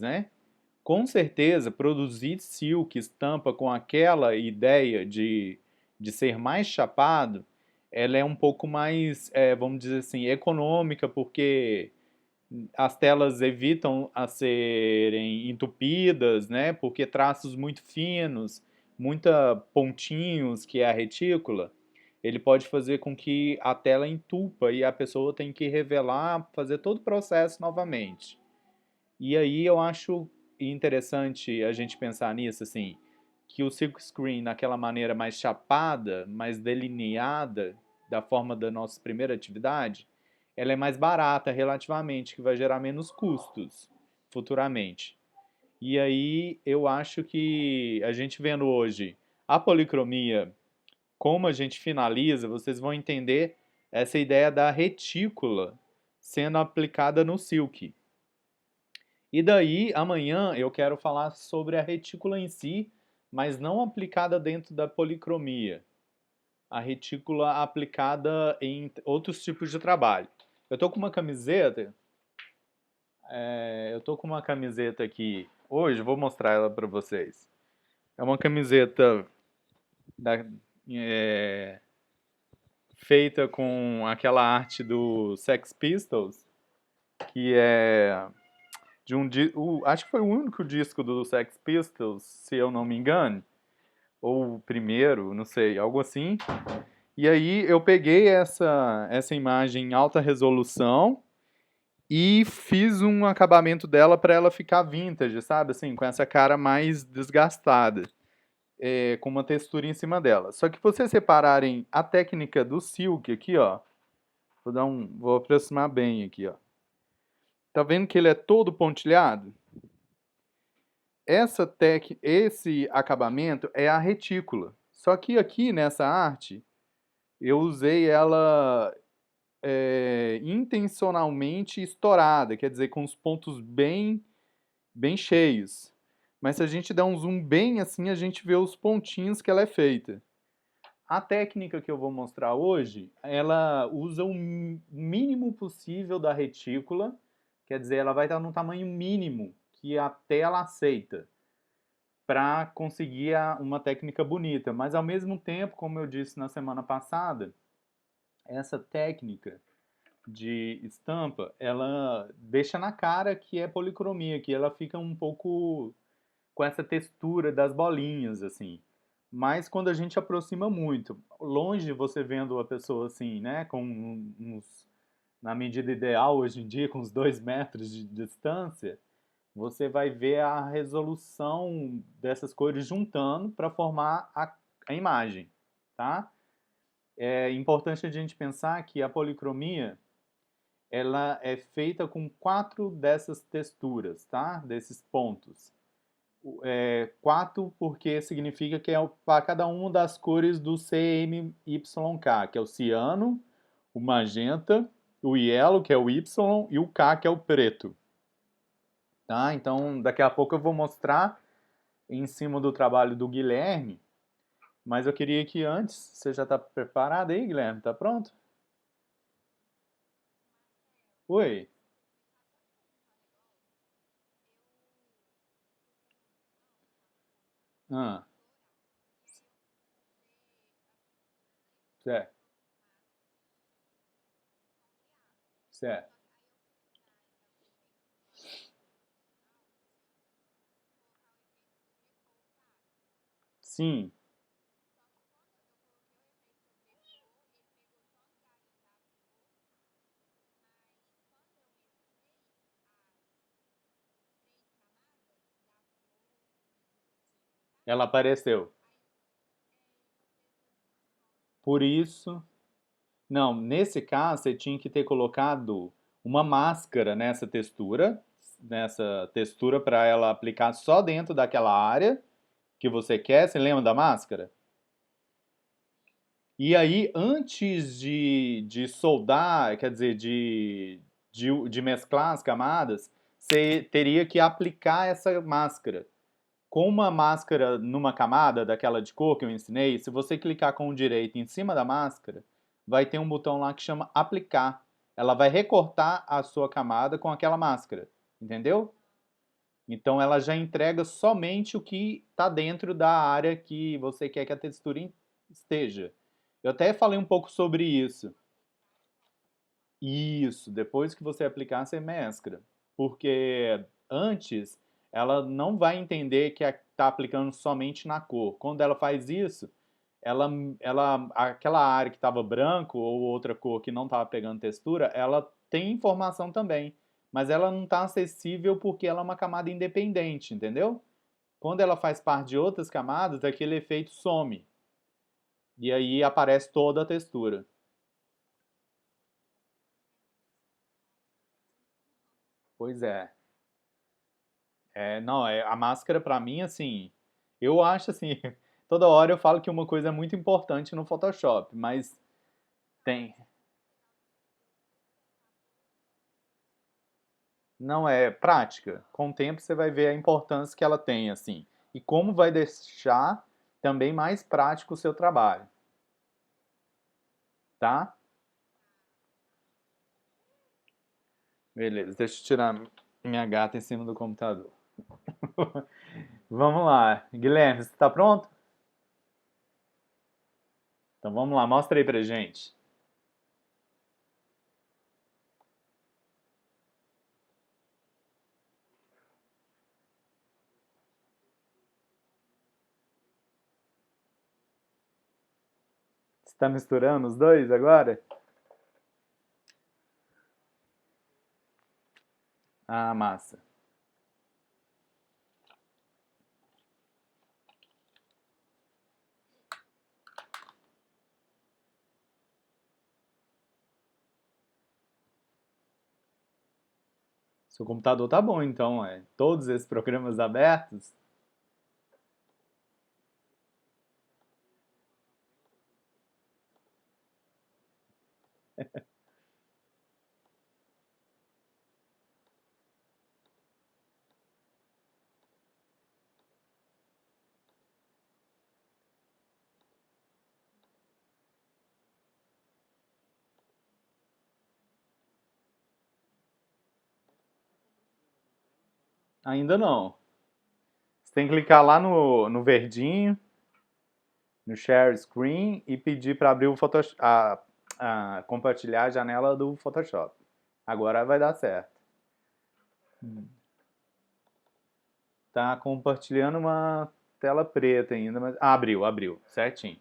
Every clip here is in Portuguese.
né? Com certeza, produzir silk estampa com aquela ideia de ser mais chapado, ela é um pouco mais, vamos dizer assim, econômica, porque as telas evitam a serem entupidas, né? Porque traços muito finos, muita pontinhos, que é a retícula, ele pode fazer com que a tela entupa e a pessoa tem que revelar, fazer todo o processo novamente. E aí eu acho interessante a gente pensar nisso, assim, que o silk screen, naquela maneira mais chapada, mais delineada, da forma da nossa primeira atividade, ela é mais barata relativamente, que vai gerar menos custos futuramente. E aí eu acho que a gente vendo hoje a policromia, como a gente finaliza, vocês vão entender essa ideia da retícula sendo aplicada no silk. E daí, amanhã eu quero falar sobre a retícula em si, mas não aplicada dentro da policromia. A retícula aplicada em outros tipos de trabalho. Eu tô com uma camiseta, eu tô com uma camiseta aqui hoje, vou mostrar ela para vocês. É uma camiseta da- é, feita com aquela arte do Sex Pistols, que é acho que foi o único disco do Sex Pistols, se eu não me engano, ou o primeiro, não sei, algo assim. E aí eu peguei essa imagem em alta resolução e fiz um acabamento dela para ela ficar vintage, sabe? Assim, com essa cara mais desgastada, com uma textura em cima dela. Só que se vocês separarem a técnica do silk aqui, ó, vou aproximar bem aqui, ó. Tá vendo que ele é todo pontilhado? Esse acabamento é a retícula. Só que aqui nessa arte, eu usei ela intencionalmente estourada, quer dizer, com os pontos bem cheios. Mas se a gente der um zoom bem assim, a gente vê os pontinhos que ela é feita. A técnica que eu vou mostrar hoje, ela usa o mínimo possível da retícula, quer dizer, ela vai estar no tamanho mínimo que a tela aceita para conseguir uma técnica bonita. Mas ao mesmo tempo, como eu disse na semana passada, essa técnica de estampa, ela deixa na cara que é policromia, que ela fica um pouco com essa textura das bolinhas, assim. Mas quando a gente aproxima muito, longe você vendo a pessoa assim, né, com na medida ideal hoje em dia, com uns 2 metros de distância, você vai ver a resolução dessas cores juntando para formar a imagem, tá? É importante a gente pensar que a policromia ela é feita com 4 dessas texturas, tá? Desses pontos. 4 porque significa que é para cada uma das cores do CMYK, que é o ciano, o magenta, o yellow, que é o Y, e o K, que é o preto. Tá? Então, daqui a pouco eu vou mostrar em cima do trabalho do Guilherme, mas eu queria que antes, você já está preparado aí, Guilherme? Tá pronto? Oi? Ah, certo, certo. Sim, ela apareceu. Por isso, não, nesse caso você tinha que ter colocado uma máscara nessa textura para ela aplicar só dentro daquela área que você quer. Você lembra da máscara? E aí, antes de soldar, quer dizer, de mesclar as camadas, você teria que aplicar essa máscara. Com uma máscara numa camada, daquela de cor que eu ensinei, se você clicar com o direito em cima da máscara, vai ter um botão lá que chama aplicar. Ela vai recortar a sua camada com aquela máscara, entendeu? Então ela já entrega somente o que está dentro da área que você quer que a textura esteja. Eu até falei um pouco sobre isso. Isso, depois que você aplicar, você mescla. Porque antes ela não vai entender que está aplicando somente na cor. Quando ela faz isso, aquela área que estava branco ou outra cor que não estava pegando textura, ela tem informação também. Mas ela não está acessível porque ela é uma camada independente, entendeu? Quando ela faz parte de outras camadas, aquele efeito some. E aí aparece toda a textura. Pois é. Não, a máscara pra mim, assim, eu acho assim, toda hora eu falo que uma coisa é muito importante no Photoshop, mas tem, não é prática. Com o tempo você vai ver a importância que ela tem, assim, e como vai deixar também mais prático o seu trabalho, tá? Beleza, deixa eu tirar minha gata em cima do computador. Vamos lá, Guilherme, você tá pronto? Então vamos lá, mostra aí pra gente. Você tá misturando os dois agora? Ah, massa. Seu computador tá bom, então, é. Todos esses programas abertos. Ainda não. Você tem que clicar lá no verdinho, no Share Screen e pedir para abrir o Photoshop, compartilhar a janela do Photoshop. Agora vai dar certo. Tá compartilhando uma tela preta ainda, mas abriu, abriu, certinho.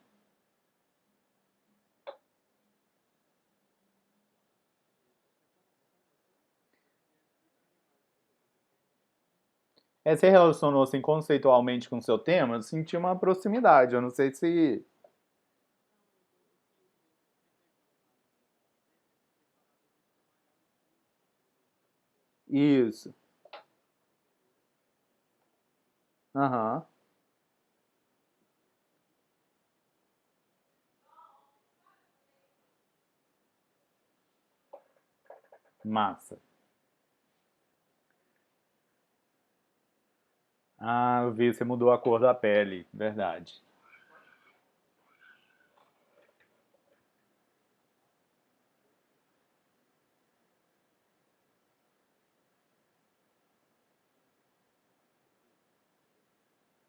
Você relacionou assim conceitualmente com o seu tema? Eu senti uma proximidade. Eu não sei se isso. Aham. Massa. Ah, eu vi, você mudou a cor da pele, verdade.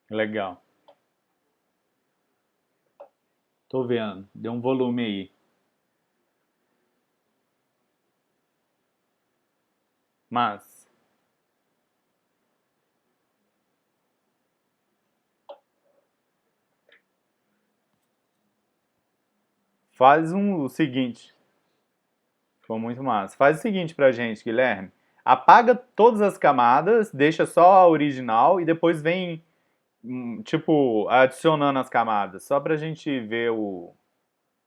Legal. Tô vendo. Deu um volume aí. Mas o seguinte. Ficou muito massa. Faz o seguinte pra gente, Guilherme. Apaga todas as camadas, deixa só a original e depois vem, tipo, adicionando as camadas. Só pra gente ver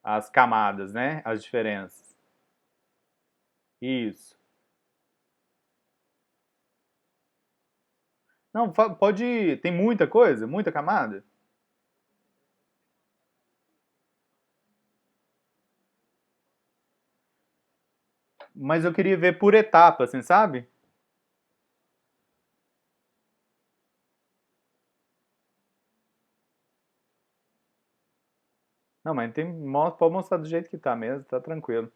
as camadas, né? As diferenças. Isso. Não, pode. Tem muita coisa, muita camada. Mas eu queria ver por etapa, assim, sabe? Não, mas tem, pode mostrar do jeito que tá mesmo, tá tranquilo.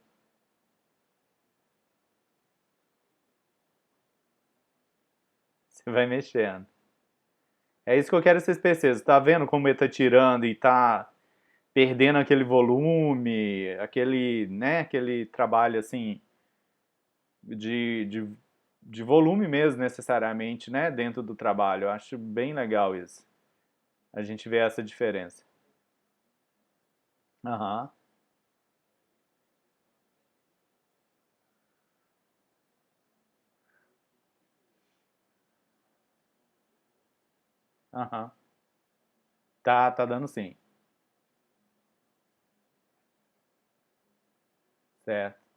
Você vai mexendo. É isso que eu quero que vocês percebam. Tá vendo como ele tá tirando e tá perdendo aquele volume, aquele, né, aquele trabalho assim de, de, de volume mesmo, necessariamente, né, dentro do trabalho. Eu acho bem legal isso. A gente vê essa diferença. Aham, aham. Tá dando sim. Certo.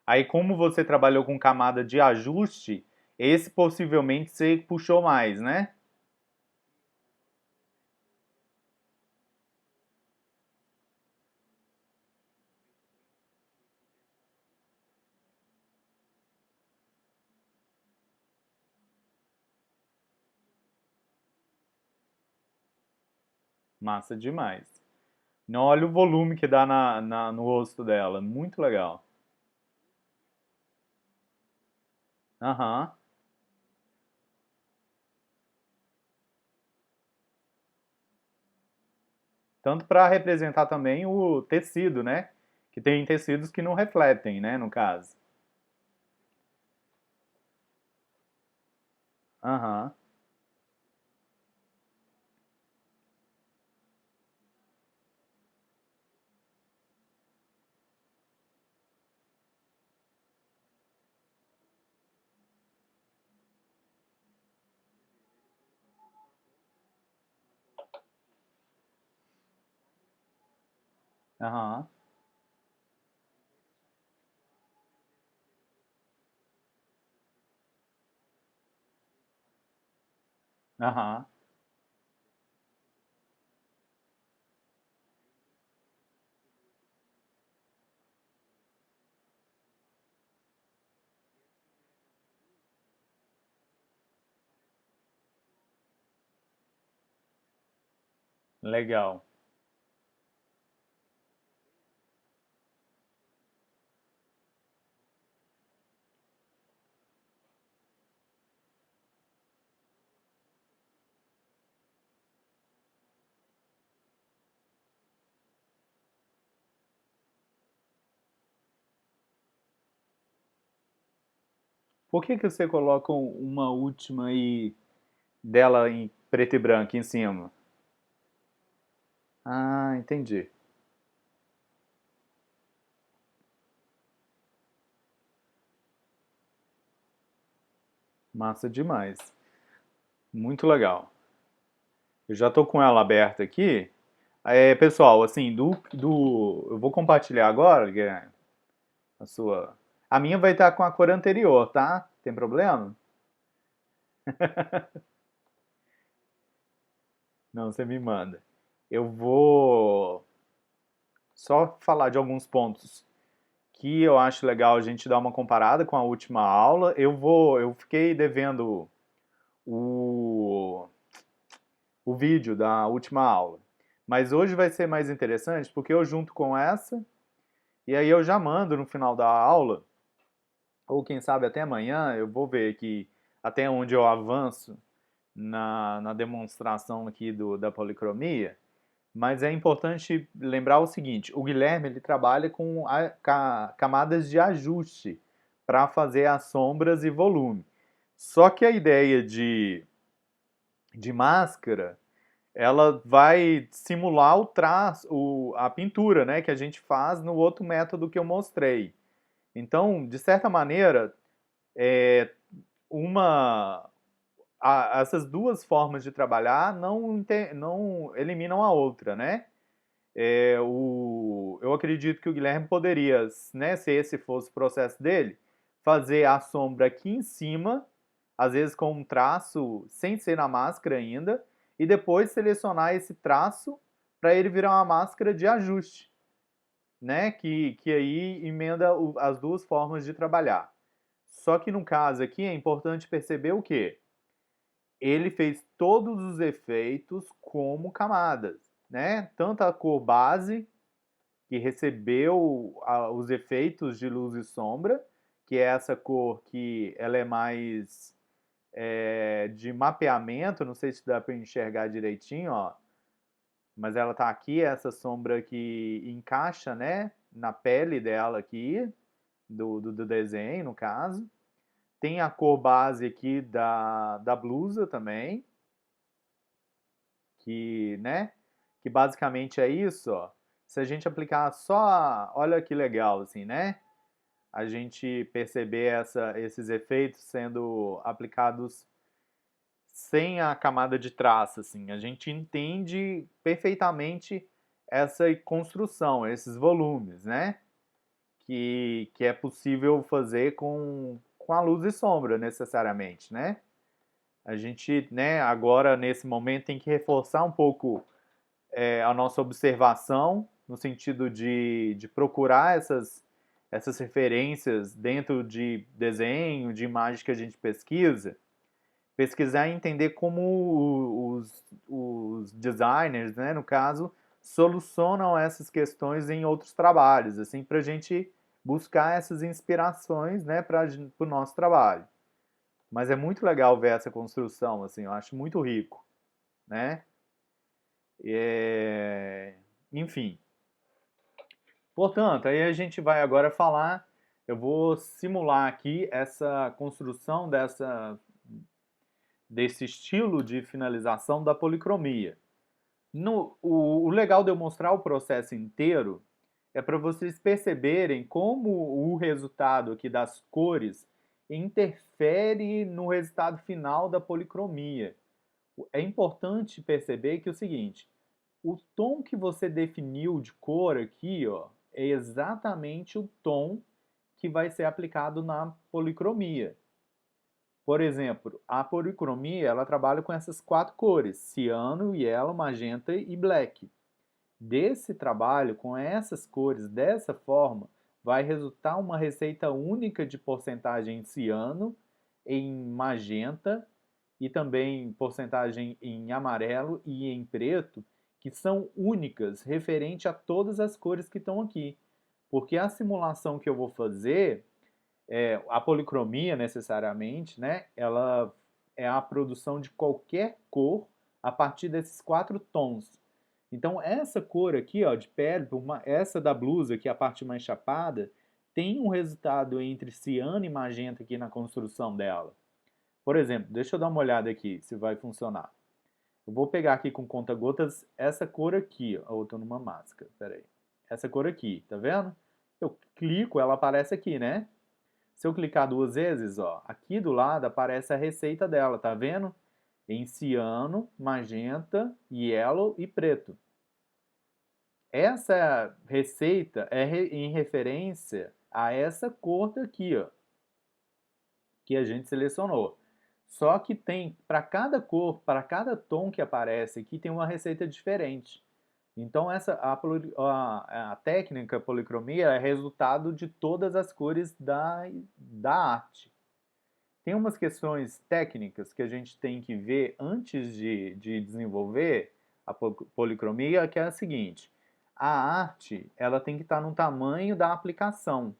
Aí, como você trabalhou com camada de ajuste, esse possivelmente você puxou mais, né? Massa demais. Não, olha o volume que dá no rosto dela. Muito legal. Aham. Tanto para representar também o tecido, né? Que tem tecidos que não refletem, né? No caso. Aham. Aham. Aham. Legal. Por que que você coloca uma última aí dela em preto e branco em cima? Ah, entendi. Massa demais. Muito legal. Eu já tô com ela aberta aqui. É, pessoal, assim, eu vou compartilhar agora, Guilherme, a sua. A minha vai estar com a cor anterior, tá? Tem problema? Não, você me manda. Eu vou só falar de alguns pontos que eu acho legal a gente dar uma comparada com a última aula. Eu fiquei devendo o, o vídeo da última aula. Mas hoje vai ser mais interessante porque eu junto com essa e aí eu já mando no final da aula, ou quem sabe até amanhã, eu vou ver aqui até onde eu avanço na demonstração aqui da policromia. Mas é importante lembrar o seguinte: o Guilherme ele trabalha com camadas de ajuste para fazer as sombras e volume. Só que a ideia de máscara ela vai simular o traço, a pintura, né, que a gente faz no outro método que eu mostrei. Então, de certa maneira, é, uma essas duas formas de trabalhar não eliminam a outra, né? Eu acredito que o Guilherme poderia, né, se esse fosse o processo dele, fazer a sombra aqui em cima, às vezes com um traço sem ser na máscara ainda, e depois selecionar esse traço para ele virar uma máscara de ajuste, né? Que aí emenda as duas formas de trabalhar. Só que no caso aqui é importante perceber o quê? Ele fez todos os efeitos como camadas, né? Tanto a cor base que recebeu os efeitos de luz e sombra, que é essa cor que ela é mais de mapeamento, não sei se dá para enxergar direitinho, ó, mas ela tá aqui, essa sombra que encaixa, né, na pele dela aqui, do desenho, no caso. Tem a cor base aqui da blusa também, que, né, que basicamente é isso, ó. Se a gente aplicar só, olha que legal, assim, né? A gente perceber esses efeitos sendo aplicados sem a camada de traço, assim. A gente entende perfeitamente essa construção, esses volumes, né? Que é possível fazer com a luz e sombra, necessariamente, né? A gente, né, agora, nesse momento, tem que reforçar um pouco a nossa observação, no sentido de procurar essas referências dentro de desenho, de imagem que a gente pesquisa, pesquisar e entender como os designers, né, no caso, solucionam essas questões em outros trabalhos, assim, para a gente buscar essas inspirações, né, para o nosso trabalho. Mas é muito legal ver essa construção, assim, eu acho muito rico, né? É... Enfim. Portanto, aí a gente vai agora falar, eu vou simular aqui essa construção desse estilo de finalização da policromia. O legal de eu mostrar o processo inteiro é para vocês perceberem como o resultado aqui das cores interfere no resultado final da policromia. É importante perceber que é o seguinte, o tom que você definiu de cor aqui, ó, é exatamente o tom que vai ser aplicado na policromia. Por exemplo, a policromia ela trabalha com essas 4 cores, ciano, yellow, magenta e black. Desse trabalho, com essas cores, dessa forma, vai resultar uma receita única de porcentagem em ciano, em magenta e também porcentagem em amarelo e em preto, que são únicas referente a todas as cores que estão aqui. Porque a simulação que eu vou fazer, a policromia necessariamente, né, ela é a produção de qualquer cor a partir desses 4 tons. Então essa cor aqui, ó, de pele, essa da blusa, que é a parte mais chapada, tem um resultado entre ciano e magenta aqui na construção dela. Por exemplo, deixa eu dar uma olhada aqui se vai funcionar. Eu vou pegar aqui com conta-gotas essa cor aqui, ó. Eu tô numa máscara, peraí. Essa cor aqui, tá vendo? Eu clico, ela aparece aqui, né? Se eu clicar 2 vezes, ó, aqui do lado aparece a receita dela, tá vendo? Em ciano, magenta, yellow e preto. Essa receita é em referência a essa cor daqui, ó, que a gente selecionou. Só que tem, para cada cor, para cada tom que aparece aqui, tem uma receita diferente. Então, a técnica policromia é resultado de todas as cores da arte. Tem umas questões técnicas que a gente tem que ver antes de desenvolver a policromia, que é a seguinte. A arte, ela tem que estar no tamanho da aplicação.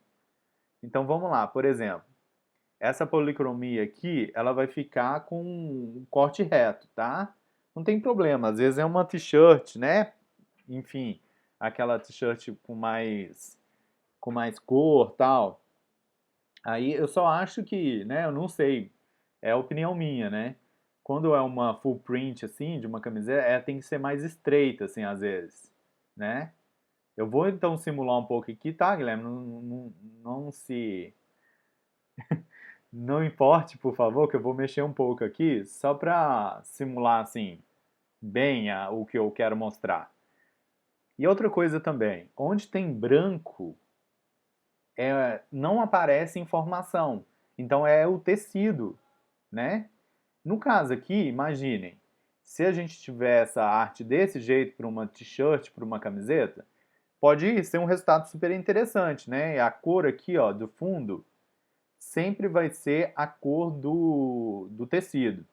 Então, vamos lá, por exemplo. Essa policromia aqui, ela vai ficar com um corte reto, tá? Não tem problema, às vezes é uma t-shirt, né? Enfim, aquela t-shirt com mais cor, tal. Aí eu só acho que, né, eu não sei, é a opinião minha, né? Quando é uma full print assim, de uma camiseta, tem que ser mais estreita assim, às vezes, né? Eu vou então simular um pouco aqui, tá, Guilherme? Não se não importe, por favor, que eu vou mexer um pouco aqui, só para simular assim bem o que eu quero mostrar. E outra coisa também, onde tem branco, não aparece informação. Então é o tecido, né? No caso aqui, imaginem, se a gente tiver essa arte desse jeito para uma t-shirt, para uma camiseta, pode ser um resultado super interessante, né? A cor aqui, ó, do fundo, sempre vai ser a cor do tecido.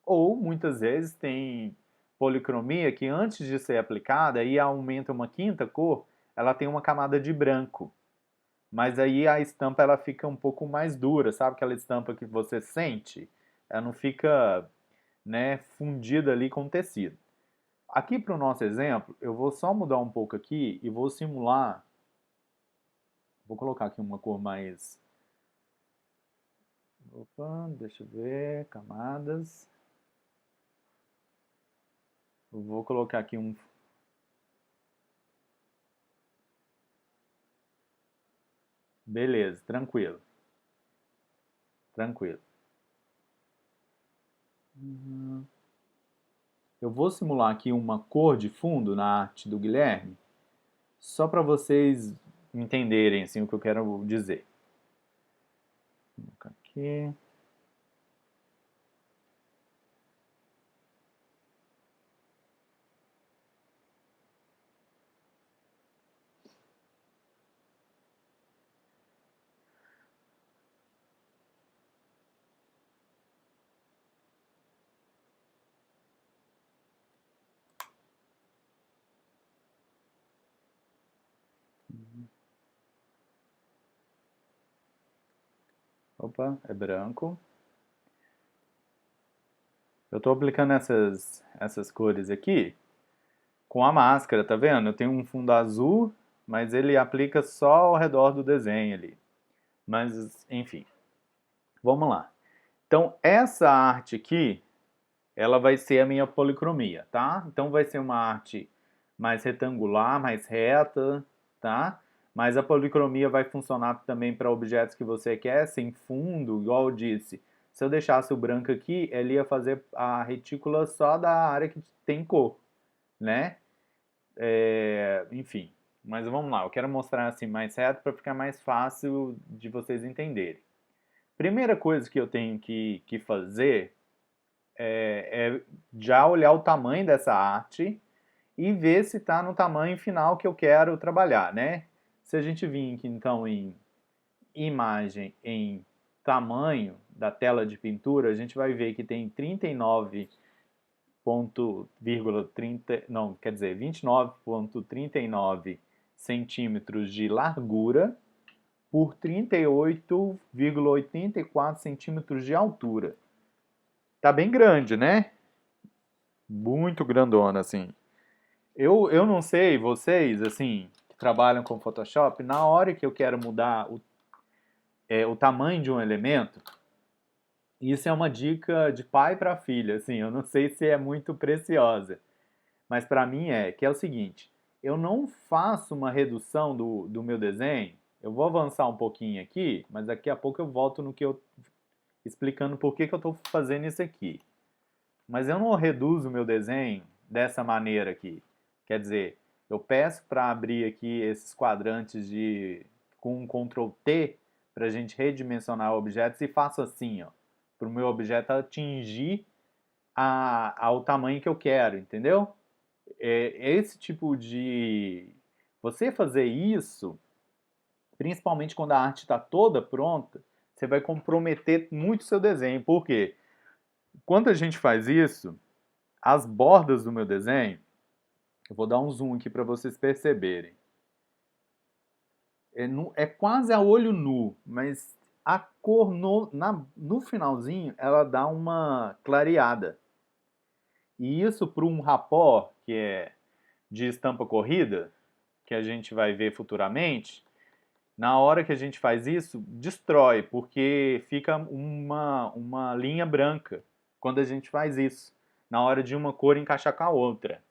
Ou, muitas vezes, tem policromia que antes de ser aplicada, e aumenta uma quinta cor, ela tem uma camada de branco. mas aí a estampa ela fica um pouco mais dura, sabe? Aquela estampa que você sente, ela não fica, né, fundida ali com o tecido. Aqui para o nosso exemplo, eu vou só mudar um pouco aqui e vou simular, vou colocar aqui uma cor mais, opa, deixa eu ver, camadas, eu vou colocar aqui um, beleza, tranquilo, tranquilo. Eu vou simular aqui uma cor de fundo na arte do Guilherme, só para vocês entenderem assim, o que eu quero dizer. Vou colocar aqui. Opa, é branco. Eu estou aplicando essas cores aqui com a máscara, tá vendo? Eu tenho um fundo azul, mas ele aplica só ao redor do desenho ali. Mas, enfim, vamos lá. Então, essa arte aqui, ela vai ser a minha policromia, tá? Então, vai ser uma arte mais retangular, mais reta, tá? Mas a policromia vai funcionar também para objetos que você quer, sem fundo, igual eu disse. Se eu deixasse o branco aqui, ele ia fazer a retícula só da área que tem cor, né? Enfim, mas vamos lá, eu quero mostrar assim mais reto para ficar mais fácil de vocês entenderem. Primeira coisa que eu tenho que fazer é já olhar o tamanho dessa arte e ver se está no tamanho final que eu quero trabalhar, né? Se a gente vir aqui então em imagem em tamanho da tela de pintura, a gente vai ver que tem 39 30, não, quer dizer, 29,39 centímetros de largura por 38,84 centímetros de altura. Tá bem grande, né? Muito grandona, assim. Eu não sei, vocês, assim, que trabalham com Photoshop, na hora que eu quero mudar o tamanho de um elemento, isso é uma dica de pai para filha, assim, eu não sei se é muito preciosa, mas para mim que é o seguinte, eu não faço uma redução do meu desenho, eu vou avançar um pouquinho aqui, mas daqui a pouco eu volto no que eu explicando por que eu estou fazendo isso aqui. Mas eu não reduzo o meu desenho dessa maneira aqui. Quer dizer, eu peço para abrir aqui esses quadrantes com um Ctrl T para a gente redimensionar objetos e faço assim, ó, para o meu objeto atingir ao tamanho que eu quero, entendeu? Esse tipo de... Você fazer isso, principalmente quando a arte está toda pronta, você vai comprometer muito o seu desenho. Por quê? Quando a gente faz isso, as bordas do meu desenho, eu vou dar um zoom aqui para vocês perceberem. É quase a olho nu, mas a cor no finalzinho ela dá uma clareada. E isso para um rapó, que é de estampa corrida, que a gente vai ver futuramente, na hora que a gente faz isso, destrói, porque fica uma linha branca quando a gente faz isso, na hora de uma cor encaixar com a outra.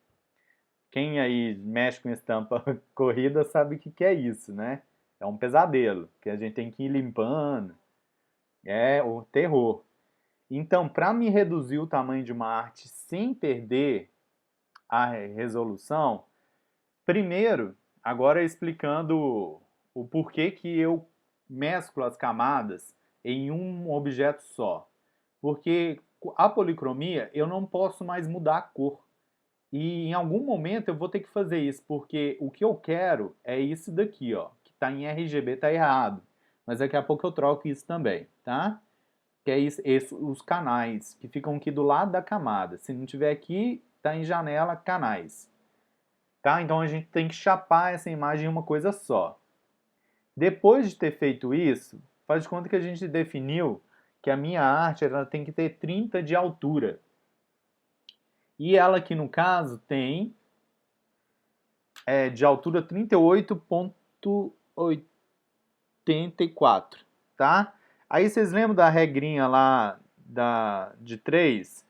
Quem aí mexe com estampa corrida sabe o que é isso, né? É um pesadelo, que a gente tem que ir limpando. É o terror. Então, para me reduzir o tamanho de uma arte sem perder a resolução, primeiro, agora explicando o porquê que eu mesclo as camadas em um objeto só. Porque a policromia eu não posso mais mudar a cor. E em algum momento eu vou ter que fazer isso, porque o que eu quero é isso daqui, ó, que está em RGB, está errado. Mas daqui a pouco eu troco isso também, tá? Que é os canais, que ficam aqui do lado da camada. Se não tiver aqui, tá em janela, canais. Tá? Então a gente tem que chapar essa imagem em uma coisa só. Depois de ter feito isso, faz de conta que a gente definiu que a minha arte ela tem que ter 30 de altura. E ela aqui no caso tem de altura 38,84, tá? Aí vocês lembram da regrinha lá de 3?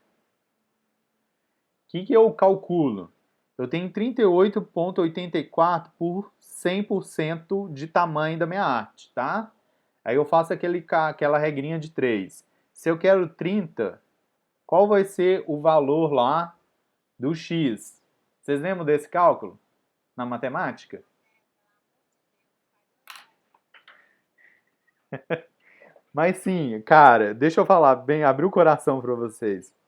O que eu calculo? Eu tenho 38,84 por 100% de tamanho da minha arte, tá? Aí eu faço aquela regrinha de 3. Se eu quero 30, qual vai ser o valor lá do x? Vocês lembram desse cálculo na matemática? Mas sim, cara, deixa eu falar bem, abrir o coração para vocês.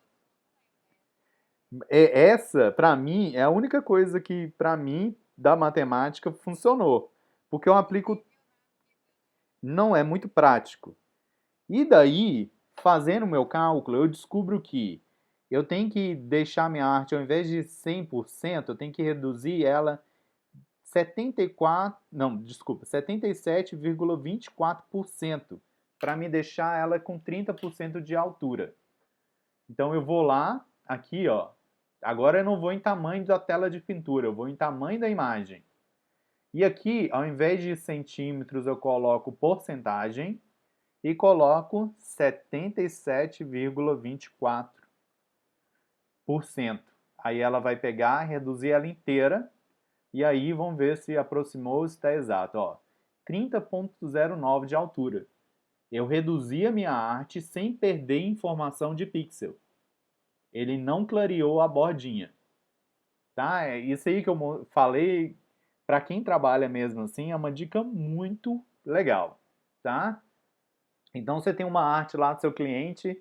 Essa, para mim, é a única coisa que, para mim, da matemática funcionou. Porque eu aplico, não é muito prático. E daí, fazendo o meu cálculo, eu descubro que eu tenho que deixar minha arte, ao invés de 100%, eu tenho que reduzir ela 74, não, desculpa, 77,24% para me deixar ela com 30% de altura. Então eu vou lá, aqui, ó. Agora eu não vou em tamanho da tela de pintura, eu vou em tamanho da imagem. E aqui, ao invés de centímetros, eu coloco porcentagem e coloco 77,24%. Aí ela vai pegar, reduzir ela inteira, e aí vamos ver se aproximou ou se está exato. Ó, 30,09 de altura. Eu reduzi a minha arte sem perder informação de pixel. Ele não clareou a bordinha. Tá? É isso aí que eu falei, para quem trabalha mesmo assim, é uma dica muito legal, tá? Então você tem uma arte lá do seu cliente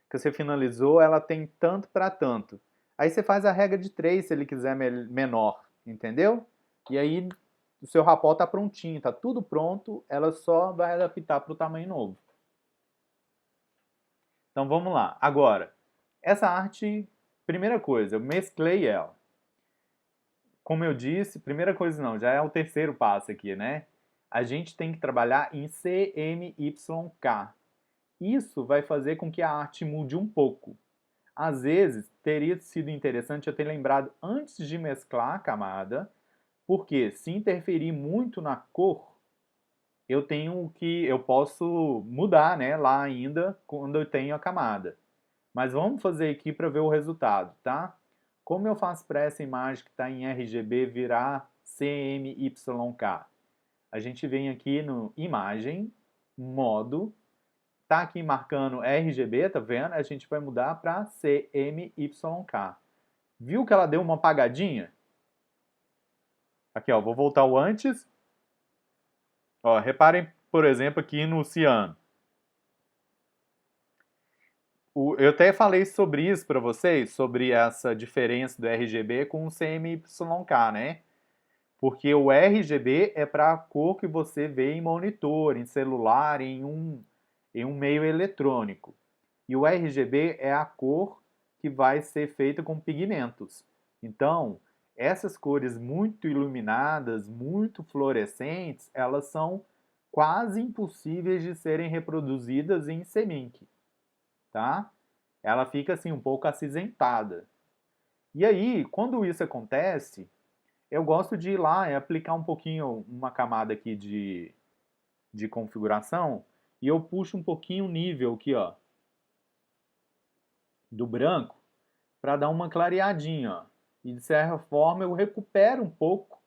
que você finalizou, ela tem tanto para tanto. Aí você faz a regra de 3 se ele quiser menor, entendeu? E aí o seu rapó tá prontinho, tá tudo pronto, ela só vai adaptar para o tamanho novo. Então vamos lá. Agora, essa arte, primeira coisa, eu mesclei ela. Como eu disse, primeira coisa não, já é o terceiro passo aqui, né? A gente tem que trabalhar em CMYK. Isso vai fazer com que a arte mude um pouco. Às vezes, teria sido interessante eu ter lembrado antes de mesclar a camada, porque se interferir muito na cor, eu posso mudar, né, lá ainda quando eu tenho a camada. Mas vamos fazer aqui para ver o resultado, tá? Como eu faço para essa imagem que está em RGB virar CMYK? A gente vem aqui no Imagem, Modo, tá aqui marcando RGB, tá vendo? A gente vai mudar para CMYK. Viu que ela deu uma apagadinha? Aqui, ó, vou voltar o antes. Ó, reparem, por exemplo, aqui no ciano. Eu até falei sobre isso para vocês, sobre essa diferença do RGB com o CMYK, né? Porque o RGB é para a cor que você vê em monitor, em celular, em um meio eletrônico. E o RGB é a cor que vai ser feita com pigmentos. Então, essas cores muito iluminadas, muito fluorescentes, elas são quase impossíveis de serem reproduzidas em CMYK, tá? Ela fica assim um pouco acinzentada. E aí, quando isso acontece, eu gosto de ir lá e aplicar um pouquinho, uma camada aqui de configuração, e eu puxo um pouquinho o nível aqui, ó, do branco, para dar uma clareadinha, ó. E de certa forma eu recupero um pouco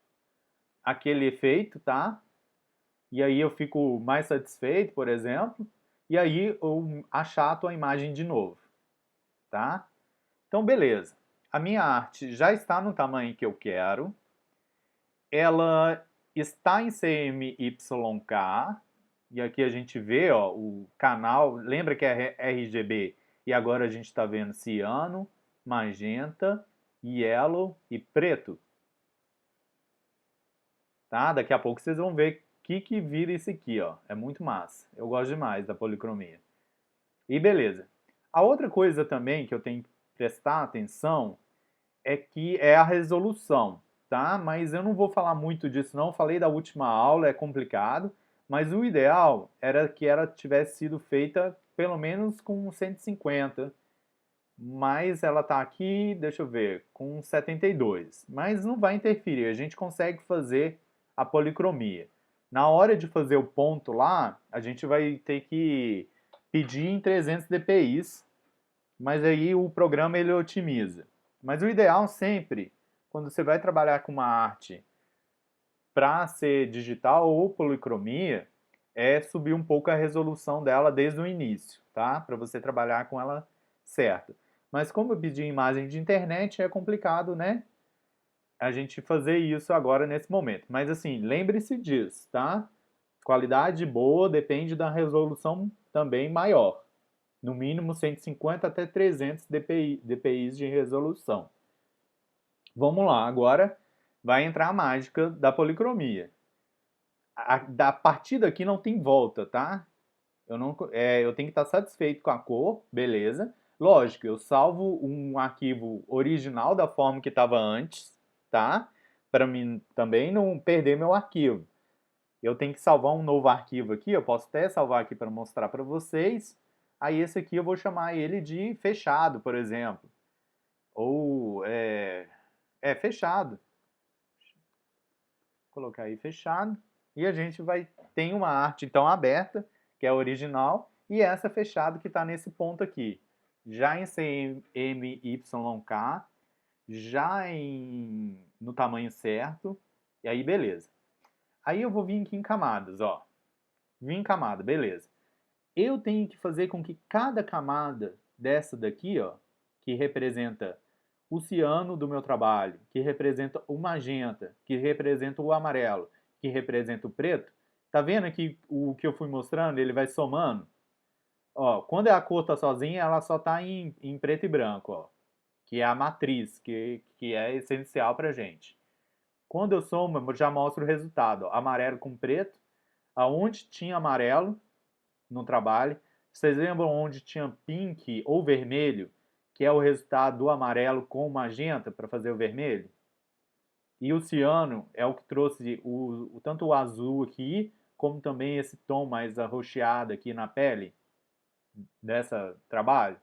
aquele efeito, tá? E aí eu fico mais satisfeito, por exemplo, e aí eu achato a imagem de novo, tá? Então, beleza. A minha arte já está no tamanho que eu quero. Ela está em CMYK. E aqui a gente vê, ó, o canal. Lembra que é RGB? E agora a gente está vendo ciano, magenta, yellow e preto. Tá? Daqui a pouco vocês vão ver o que vira isso aqui, ó. É muito massa. Eu gosto demais da policromia. E beleza. A outra coisa também que eu tenho que prestar atenção é que é a resolução, tá? Mas eu não vou falar muito disso não, falei da última aula, é complicado, Mas o ideal era que ela tivesse sido feita pelo menos com 150, mas ela está aqui, deixa eu ver, com 72. Mas não vai interferir, a gente consegue fazer a policromia. Na hora de fazer o ponto lá, a gente vai ter que pedir em 300 dpi, mas aí o programa ele otimiza. Mas o ideal sempre, quando você vai trabalhar com uma arte para ser digital ou policromia, é subir um pouco a resolução dela desde o início, tá? Para você trabalhar com ela certo. Mas como eu pedi imagem de internet, é complicado, né? A gente fazer isso agora nesse momento. Mas assim, lembre-se disso, tá? Qualidade boa depende da resolução também maior. No mínimo 150 até 300 dpi de resolução. Vamos lá, agora vai entrar a mágica da policromia. Da partir daqui não tem volta, tá? Eu tenho que estar satisfeito com a cor, beleza. Lógico, eu salvo um arquivo original da forma que estava antes, tá? Para mim também não perder meu arquivo. Eu tenho que salvar um novo arquivo aqui, eu posso até salvar aqui para mostrar para vocês. Aí esse aqui eu vou chamar ele de fechado, por exemplo. Ou fechado. Vou colocar aí fechado. E a gente tem uma arte então aberta, que é a original, e essa fechada que está nesse ponto aqui. Já em CMYK, já no tamanho certo, e aí beleza. Aí eu vou vir aqui em camadas, ó. Vim em camada, beleza. Eu tenho que fazer com que cada camada dessa daqui, ó, que representa o ciano do meu trabalho, que representa o magenta, que representa o amarelo, que representa o preto, tá vendo aqui o que eu fui mostrando? Ele vai somando. Ó, quando a cor tá sozinha, ela só tá em preto e branco, ó, que é a matriz, que é essencial pra gente. Quando eu somo, eu já mostro o resultado, ó, amarelo com preto, aonde tinha amarelo no trabalho. Vocês lembram onde tinha pink ou vermelho, que é o resultado do amarelo com o magenta para fazer o vermelho? E o ciano é o que trouxe tanto o azul aqui, como também esse tom mais arroxeado aqui na pele dessa trabalho.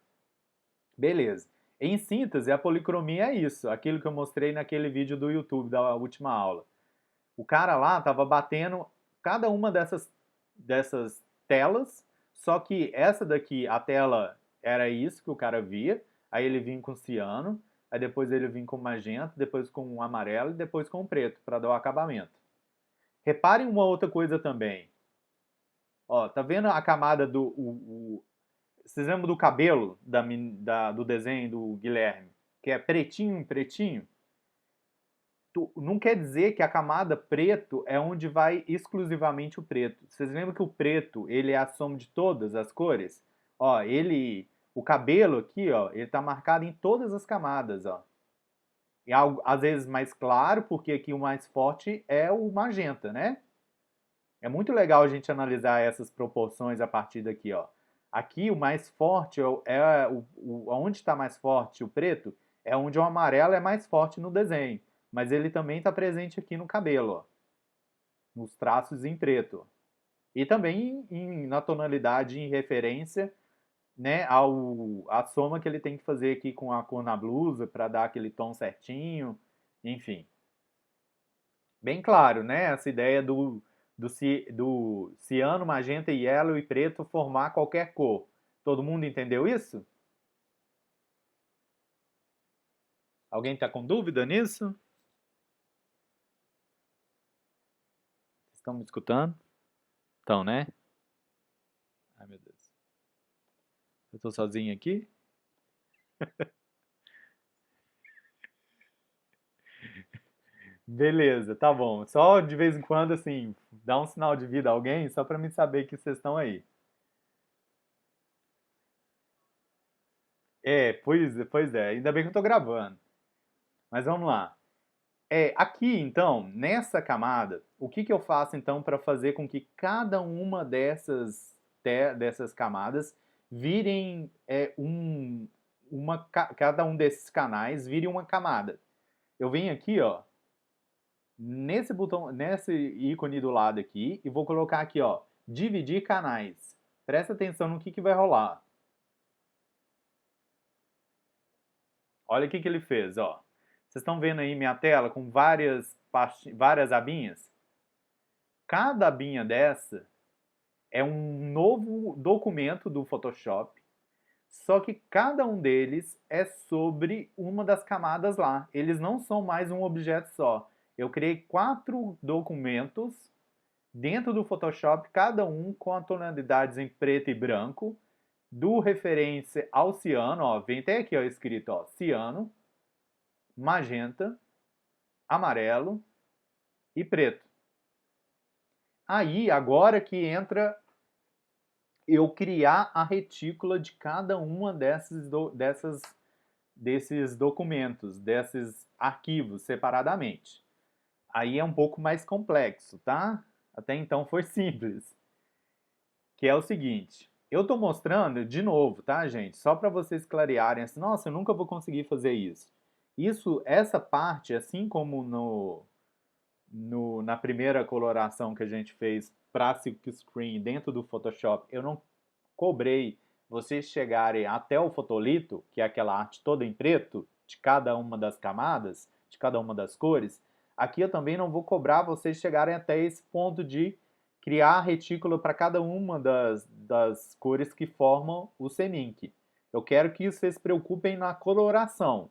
Beleza. Em síntese, a policromia é isso, aquilo que eu mostrei naquele vídeo do YouTube da última aula. O cara lá estava batendo cada uma dessas telas, só que essa daqui, a tela era isso que o cara via, aí ele vinha com ciano, aí depois ele vinha com magenta, depois com amarelo e depois com preto, para dar o acabamento. Reparem uma outra coisa também. Ó, tá vendo a camada vocês lembram do cabelo do desenho do Guilherme? Que é pretinho, pretinho? Não quer dizer que a camada preto é onde vai exclusivamente o preto. Vocês lembram que o preto, ele é a soma de todas as cores? Ó, o cabelo aqui, ó, ele tá marcado em todas as camadas, ó. E algo, às vezes mais claro, porque aqui o mais forte é o magenta, né? É muito legal a gente analisar essas proporções a partir daqui, ó. Aqui o mais forte onde está mais forte o preto é onde o amarelo é mais forte no desenho, mas ele também está presente aqui no cabelo, ó, nos traços em preto. E também na tonalidade em referência, né, à soma que ele tem que fazer aqui com a cor na blusa para dar aquele tom certinho, enfim. Bem claro, né? Essa ideia do ciano, magenta, yellow e preto formar qualquer cor. Todo mundo entendeu isso? Alguém está com dúvida nisso? Estão me escutando? Então, né? Ai, meu Deus. Eu tô sozinho aqui? Beleza, tá bom. Só de vez em quando, assim, dá um sinal de vida a alguém, só para me saber que vocês estão aí. Pois é. Ainda bem que eu tô gravando. Mas vamos lá. Aqui, então, nessa camada, o que que eu faço, então, para fazer com que cada uma dessas camadas virem cada um desses canais vire uma camada? Eu venho aqui, ó, nesse botão, nesse ícone do lado aqui e vou colocar aqui, ó, dividir canais. Presta atenção no que vai rolar. Olha o que ele fez, ó. Vocês estão vendo aí minha tela com várias abinhas? Cada abinha dessa é um novo documento do Photoshop, só que cada um deles é sobre uma das camadas lá. Eles não são mais um objeto só. Eu criei 4 documentos dentro do Photoshop, cada um com as tonalidades em preto e branco, do referência ao ciano, ó, vem até aqui ó, escrito ó, ciano, magenta, amarelo e preto. Aí, agora que entra eu criar a retícula de cada uma desses documentos, desses arquivos separadamente. Aí é um pouco mais complexo, tá? Até então foi simples. Que é o seguinte, eu estou mostrando de novo, tá, gente? Só para vocês clarearem assim, nossa, eu nunca vou conseguir fazer isso. Essa parte, assim como na primeira coloração que a gente fez para Silk Screen dentro do Photoshop, eu não cobrei vocês chegarem até o fotolito, que é aquela arte toda em preto, de cada uma das camadas, de cada uma das cores. Aqui eu também não vou cobrar vocês chegarem até esse ponto de criar a retícula para cada uma das cores que formam o semink. Eu quero que vocês se preocupem na coloração.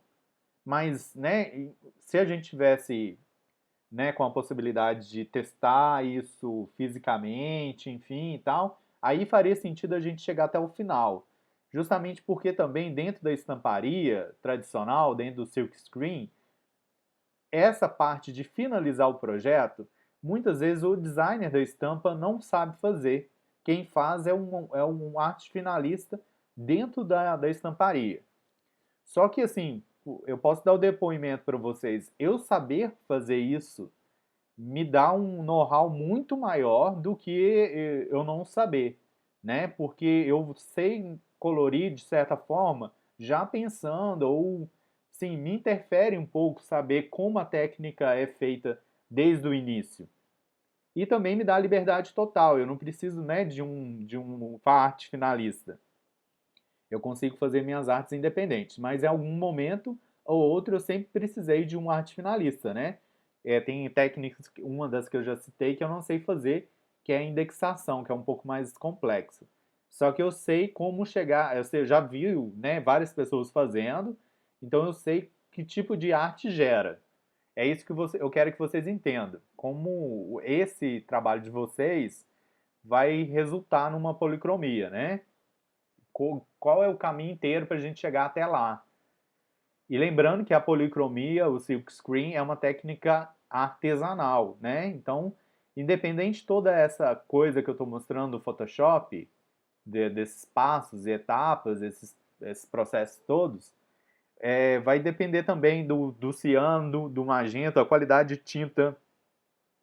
Mas, né, se a gente tivesse, né, com a possibilidade de testar isso fisicamente, enfim e tal, aí faria sentido a gente chegar até o final. Justamente porque também dentro da estamparia tradicional, dentro do silk screen, essa parte de finalizar o projeto, muitas vezes o designer da estampa não sabe fazer. Quem faz é um arte finalista dentro da estamparia. Só que assim, eu posso dar o depoimento para vocês, eu saber fazer isso me dá um know-how muito maior do que eu não saber, né? Porque eu sei colorir de certa forma, já pensando, ou sim, me interfere um pouco saber como a técnica é feita desde o início. E também me dá liberdade total, eu não preciso, né, de um arte finalista. Eu consigo fazer minhas artes independentes, mas em algum momento ou outro eu sempre precisei de um arte finalista, né? Tem técnicas, uma das que eu já citei, que eu não sei fazer, que é a indexação, que é um pouco mais complexo. Só que eu sei como chegar, eu já vi, né, várias pessoas fazendo, então eu sei que tipo de arte gera. É isso que eu quero que vocês entendam. Como esse trabalho de vocês vai resultar numa policromia, né? Qual é o caminho inteiro para a gente chegar até lá. E lembrando que a policromia, o silk screen, é uma técnica artesanal, né? Então, independente de toda essa coisa que eu estou mostrando no Photoshop, desses passos e etapas, esses processos todos, vai depender também do ciano, do magenta, a qualidade de tinta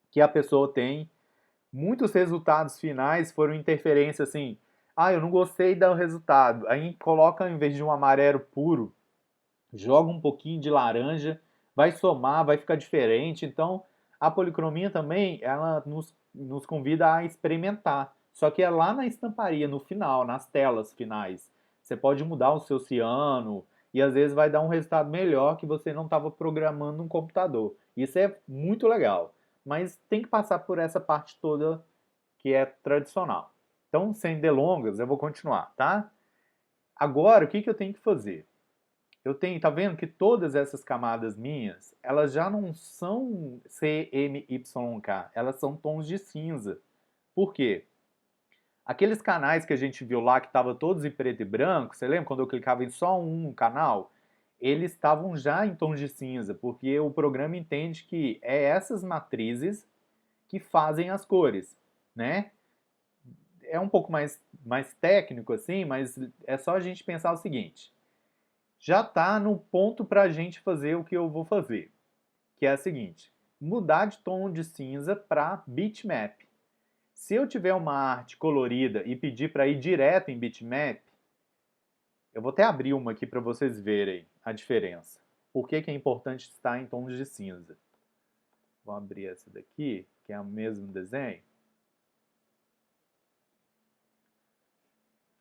que a pessoa tem. Muitos resultados finais foram interferência assim, ah, eu não gostei do resultado. Aí coloca, em vez de um amarelo puro, joga um pouquinho de laranja, vai somar, vai ficar diferente. Então, a policromia também, ela nos convida a experimentar. Só que é lá na estamparia, no final, nas telas finais. Você pode mudar o seu ciano e às vezes vai dar um resultado melhor que você não estava programando no computador. Isso é muito legal. Mas tem que passar por essa parte toda que é tradicional. Então, sem delongas, eu vou continuar, tá? Agora, o que eu tenho que fazer? Tá vendo que todas essas camadas minhas, elas já não são CMYK, elas são tons de cinza. Por quê? Aqueles canais que a gente viu lá que estavam todos em preto e branco, você lembra quando eu clicava em só um canal? Eles estavam já em tons de cinza, porque o programa entende que é essas matrizes que fazem as cores, né? É um pouco mais técnico assim, mas é só a gente pensar o seguinte: já está no ponto para a gente fazer o que eu vou fazer, que é a seguinte: mudar de tom de cinza para bitmap. Se eu tiver uma arte colorida e pedir para ir direto em bitmap, eu vou até abrir uma aqui para vocês verem a diferença. Por que é importante estar em tons de cinza? Vou abrir essa daqui, que é o mesmo desenho.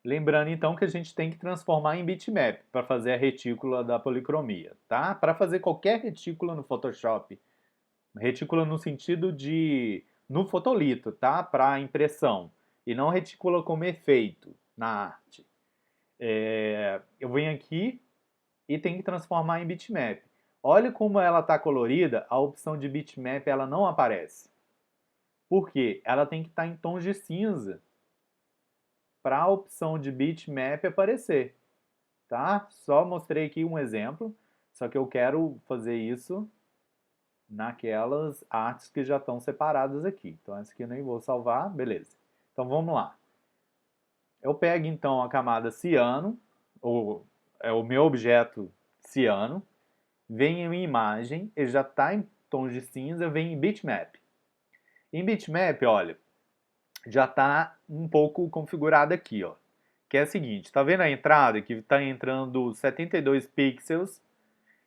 Lembrando então que a gente tem que transformar em bitmap para fazer a retícula da policromia, tá? Para fazer qualquer retícula no Photoshop, retícula no sentido de no fotolito, tá? Para impressão e não retícula como efeito na arte. Eu venho aqui e tenho que transformar em bitmap. Olha como ela está colorida, a opção de bitmap ela não aparece. Por quê? Ela tem que estar em tons de cinza para a opção de bitmap aparecer, tá? Só mostrei aqui um exemplo, só que eu quero fazer isso naquelas artes que já estão separadas aqui. Então essa aqui eu nem vou salvar, beleza. Então vamos lá. Eu pego então a camada ciano, ou é o meu objeto ciano, venho em imagem, ele já está em tons de cinza, vem em bitmap. Em bitmap, olha, já está um pouco configurado aqui, ó. Que é o seguinte, tá vendo a entrada que está entrando 72 pixels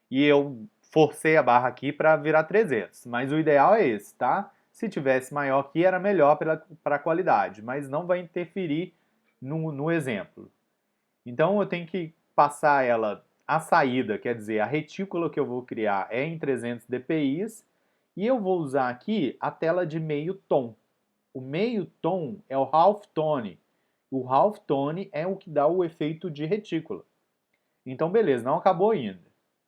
e eu forcei a barra aqui para virar 300, mas o ideal é esse, tá? Se tivesse maior aqui era melhor para a qualidade, mas não vai interferir no exemplo. Então eu tenho que passar ela, a saída, quer dizer, a retícula que eu vou criar é em 300 dpi e eu vou usar aqui a tela de meio tom. O meio tom é o half tone. O half tone é o que dá o efeito de retícula. Então, beleza, não acabou ainda.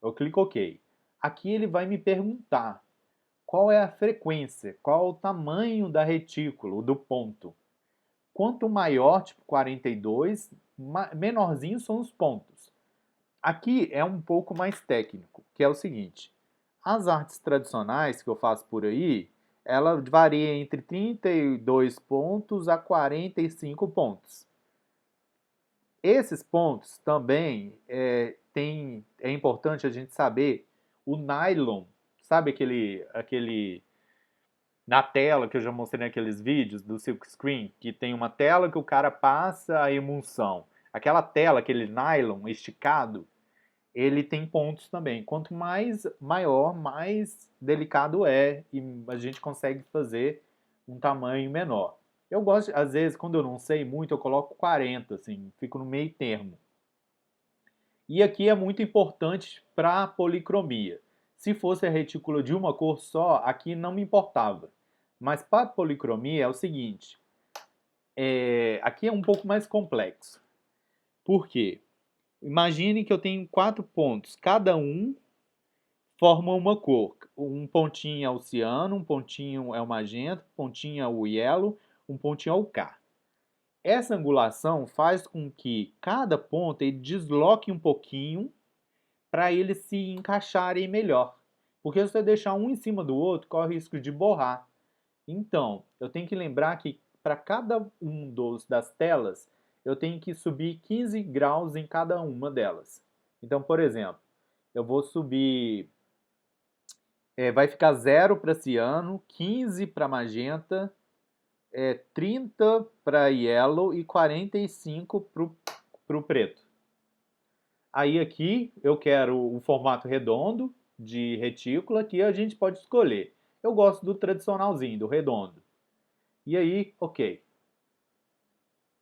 Eu clico OK. Aqui ele vai me perguntar qual é a frequência, qual é o tamanho da retícula, do ponto. Quanto maior, tipo 42, menorzinho são os pontos. Aqui é um pouco mais técnico, que é o seguinte. As artes tradicionais que eu faço por aí, ela varia entre 32 pontos a 45 pontos. Esses pontos também é importante a gente saber o nylon, sabe aquele na tela que eu já mostrei naqueles vídeos do silk screen, que tem uma tela que o cara passa a emulsão. Aquela tela, aquele nylon esticado, ele tem pontos também. Quanto mais maior, mais delicado é e a gente consegue fazer um tamanho menor. Eu gosto, às vezes, quando eu não sei muito, eu coloco 40, assim, fico no meio termo. E aqui é muito importante para a policromia. Se fosse a retícula de uma cor só, aqui não me importava. Mas para a policromia é o seguinte, aqui é um pouco mais complexo. Por quê? Imagine que eu tenho 4 pontos, cada um forma uma cor. Um pontinho é o ciano, um pontinho é o magenta, um pontinho é o yellow, um pontinho é o K. Essa angulação faz com que cada ponto ele desloque um pouquinho para eles se encaixarem melhor. Porque se você deixar um em cima do outro, corre o risco de borrar. Então, eu tenho que lembrar que para cada um das telas, eu tenho que subir 15 graus em cada uma delas. Então, por exemplo, eu vou subir, vai ficar 0 para ciano, 15 para magenta, 30 para yellow e 45 para o preto. Aí aqui eu quero um formato redondo de retícula que a gente pode escolher. Eu gosto do tradicionalzinho, do redondo. E aí, ok.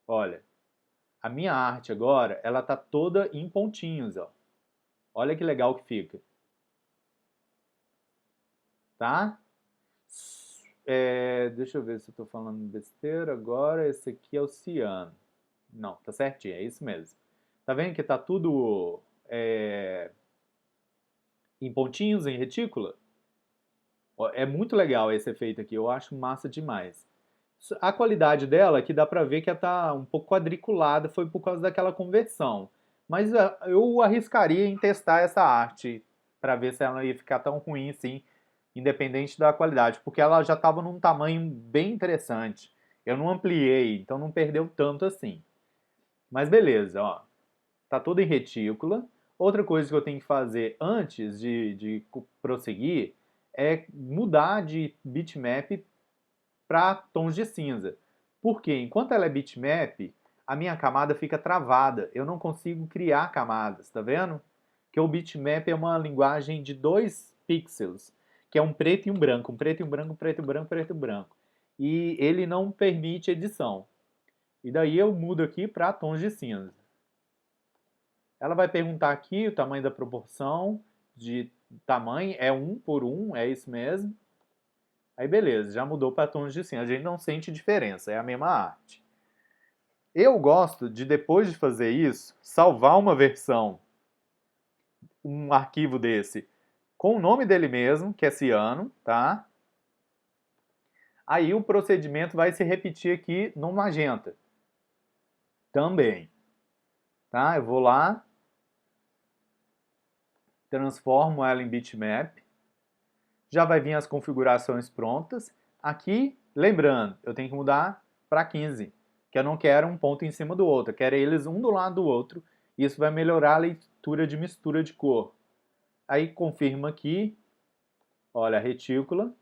Olha, a minha arte agora, ela tá toda em pontinhos, ó. Olha que legal que fica. Tá? Deixa eu ver se eu tô falando besteira agora. Esse aqui é o ciano. Não, tá certinho, é isso mesmo. Tá vendo que tá tudo em pontinhos, em retícula? É muito legal esse efeito aqui, eu acho massa demais. A qualidade dela, que dá pra ver que ela tá um pouco quadriculada, foi por causa daquela conversão. Mas eu arriscaria em testar essa arte pra ver se ela ia ficar tão ruim assim, independente da qualidade, porque ela já estava num tamanho bem interessante. Eu não ampliei, então não perdeu tanto assim. Mas beleza, ó. Tá tudo em retícula. Outra coisa que eu tenho que fazer antes de prosseguir é mudar de bitmap para tons de cinza. Porque enquanto ela é bitmap, a minha camada fica travada. Eu não consigo criar camadas, tá vendo? Que o bitmap é uma linguagem de 2 pixels, que é um preto e um branco, um preto e um branco, um preto e um branco, preto e um branco. E ele não permite edição. E daí eu mudo aqui para tons de cinza. Ela vai perguntar aqui o tamanho da proporção de tamanho, é 1 por 1, é isso mesmo. Aí beleza, já mudou para tons de cinza, a gente não sente diferença, é a mesma arte. Eu gosto de, depois de fazer isso, salvar uma versão, um arquivo desse, com o nome dele mesmo, que é ciano, tá? Aí o procedimento vai se repetir aqui no magenta. Também, tá? Eu vou lá, transformo ela em bitmap, já vai vir as configurações prontas. Aqui, lembrando, eu tenho que mudar para 15, que eu não quero um ponto em cima do outro, eu quero eles um do lado do outro, e isso vai melhorar a leitura de mistura de cor. Aí confirma aqui, olha a retícula,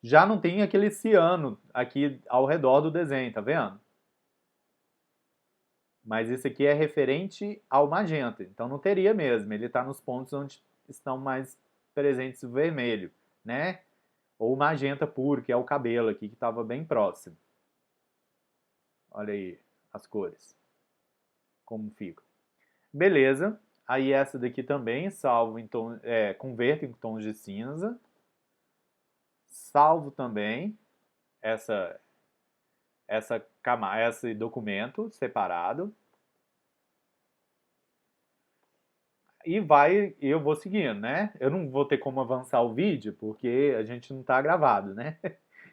já não tem aquele ciano aqui ao redor do desenho, tá vendo? Mas isso aqui é referente ao magenta, então não teria mesmo, ele está nos pontos onde estão mais presentes o vermelho, né? Ou magenta puro, que é o cabelo aqui, que estava bem próximo. Olha aí as cores, como fica. Beleza, aí essa daqui também, salvo em tom, converto em tons de cinza. Salvo também esse documento separado. E eu vou seguindo, né? Eu não vou ter como avançar o vídeo, porque a gente não está gravado, né?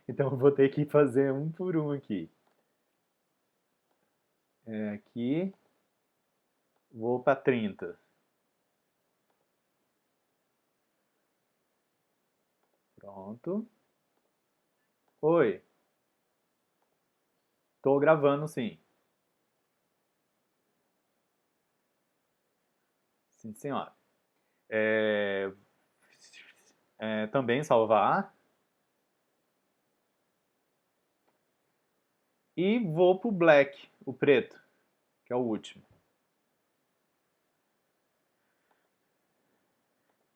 Então eu vou ter que fazer um por um aqui. Aqui, vou para 30. Pronto. Oi, tô gravando sim. Sim, senhora. É, também salvar. E vou pro black, o preto, que é o último.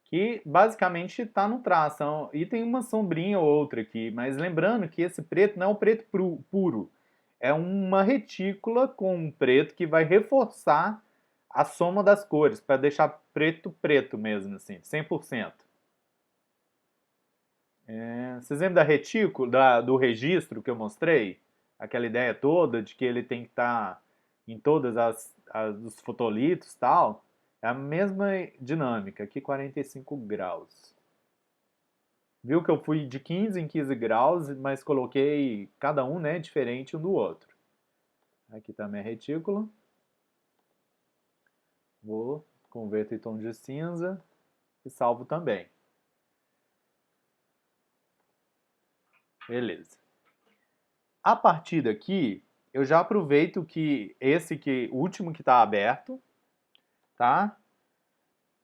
Que basicamente está no traço. E tem uma sombrinha ou outra aqui, mas lembrando que esse preto não é o preto puro. É uma retícula com um preto que vai reforçar a soma das cores, para deixar preto preto mesmo, assim, 100%. Vocês lembram da retícula, do registro que eu mostrei? Aquela ideia toda de que ele tem que estar em todas os fotolitos e tal? É a mesma dinâmica, aqui 45 graus. Viu que eu fui de 15 em 15 graus, mas coloquei cada um, né, diferente um do outro. Aqui tá a minha retícula. Vou converter em tom de cinza e salvo também. Beleza. A partir daqui, eu já aproveito que o último que está aberto, tá?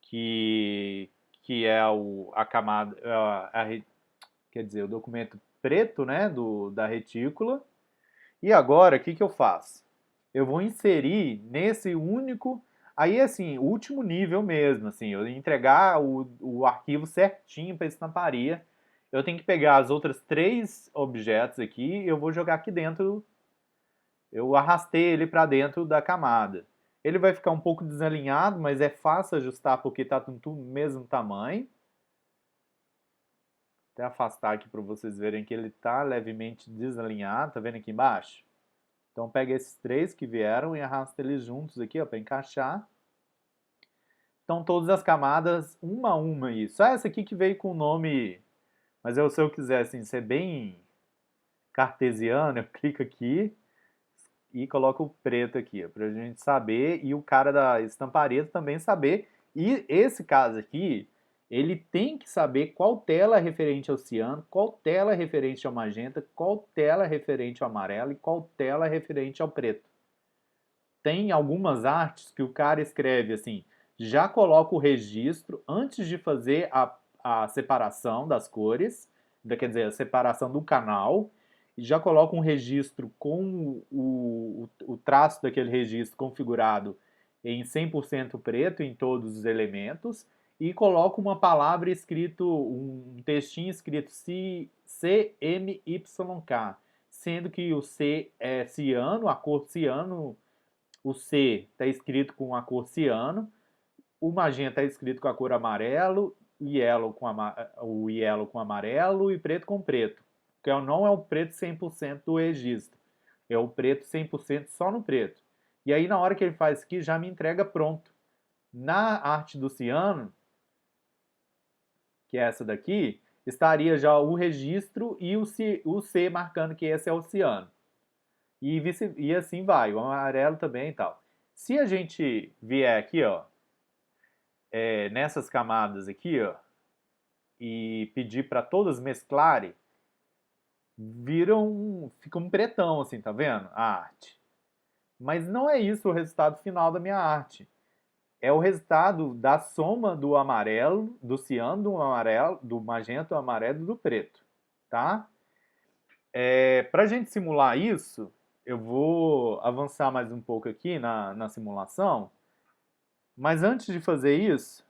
Que é a camada, quer dizer, o documento preto, né, da retícula. E agora, o que que eu faço? Eu vou inserir nesse único, aí assim, último nível mesmo, assim, eu entregar o arquivo certinho para a estamparia. Eu tenho que pegar as outras 3 objetos aqui e eu vou jogar aqui dentro. Eu arrastei ele para dentro da camada. Ele vai ficar um pouco desalinhado, mas é fácil ajustar porque está tudo no mesmo tamanho. Até afastar aqui para vocês verem que ele está levemente desalinhado. Tá vendo aqui embaixo? Então pega esses 3 que vieram e arrasta eles juntos aqui, para encaixar. Então todas as camadas, uma a uma aí. Só essa aqui que veio com o nome, mas se eu quiser assim, ser bem cartesiano, eu clico aqui e coloco o preto aqui, para a gente saber, e o cara da estamparia também saber. E esse caso aqui, ele tem que saber qual tela é referente ao ciano, qual tela é referente ao magenta, qual tela é referente ao amarelo e qual tela é referente ao preto. Tem algumas artes que o cara escreve assim, já coloca o registro antes de fazer a separação das cores, quer dizer, a separação do canal, e já coloca um registro com o traço daquele registro configurado em 100% preto em todos os elementos, e coloco uma palavra escrito, um textinho escrito CMYK, sendo que o C é ciano, a cor ciano, o C está escrito com a cor ciano, o magenta está escrito com a cor amarelo, o yellow com amarelo e preto com preto, que não é o preto 100% do registro, é o preto 100% só no preto. E aí na hora que ele faz aqui já me entrega pronto. Na arte do ciano, que é essa daqui, estaria já o registro e o C marcando que esse é o ciano. E assim vai, o amarelo também e tal. Se a gente vier aqui, ó, nessas camadas aqui, ó, e pedir para todas mesclarem, fica um pretão assim, tá vendo? A arte. Mas não é isso o resultado final da minha arte. É o resultado da soma do amarelo, do ciano, do amarelo, do magenta, do amarelo e do preto, tá? Para a gente simular isso, eu vou avançar mais um pouco aqui na simulação, mas antes de fazer isso,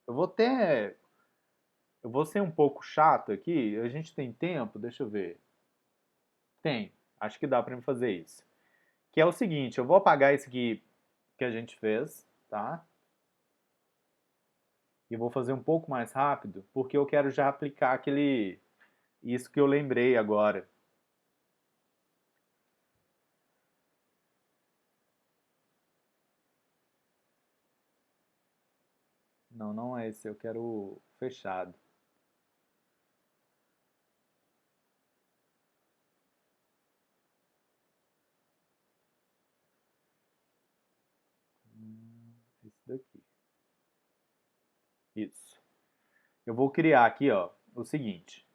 eu vou ser um pouco chato aqui. A gente tem tempo? Deixa eu ver. Tem. Acho que dá para me fazer isso. Que é o seguinte, eu vou apagar esse aqui que a gente fez, tá? E vou fazer um pouco mais rápido, porque eu quero já aplicar isso que eu lembrei agora. Não, não é esse, eu quero fechado. Esse daqui. Isso. Eu vou criar aqui, ó, o seguinte.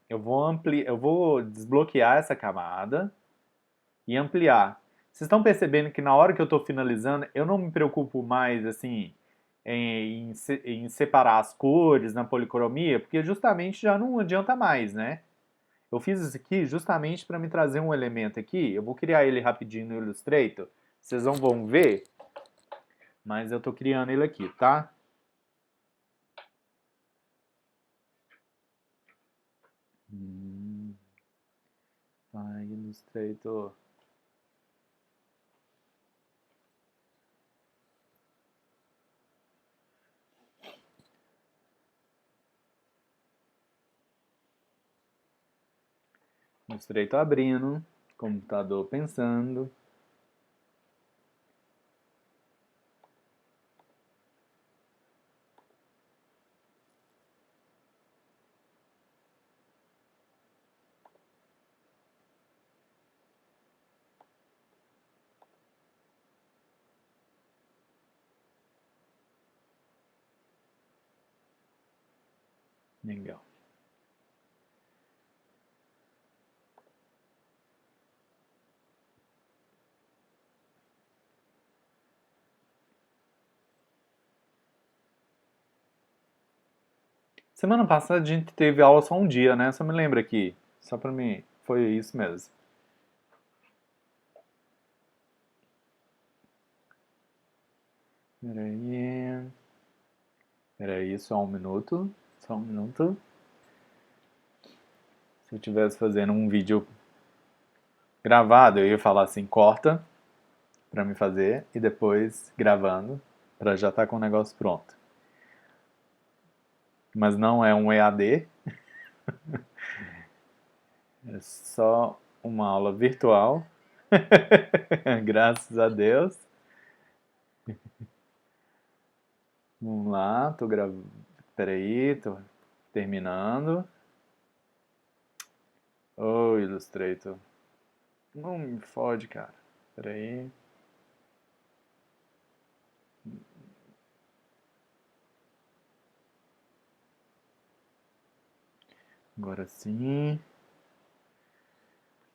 Eu vou desbloquear essa camada e ampliar. Vocês estão percebendo que na hora que eu estou finalizando, eu não me preocupo mais assim em separar as cores na policromia, porque justamente já não adianta mais, né? Eu fiz isso aqui justamente para me trazer um elemento aqui. Eu vou criar ele rapidinho no Illustrator. Vocês não vão ver, mas eu estou criando ele aqui, tá? Vai, Illustrator. Illustrator abrindo. Computador pensando. Legal. Semana passada a gente teve aula só um dia, né? Só me lembra aqui. Só pra mim. Foi isso mesmo. Peraí. Peraí, só um minuto. Só um minuto. Se eu estivesse fazendo um vídeo gravado, eu ia falar assim, corta pra me fazer e depois gravando pra já estar com o negócio pronto. Mas não é um EAD, é só uma aula virtual. Graças a Deus. Vamos lá, tô gravando. Peraí, tô terminando. Ô, Illustrator. Não me fode, cara. Peraí. Agora sim.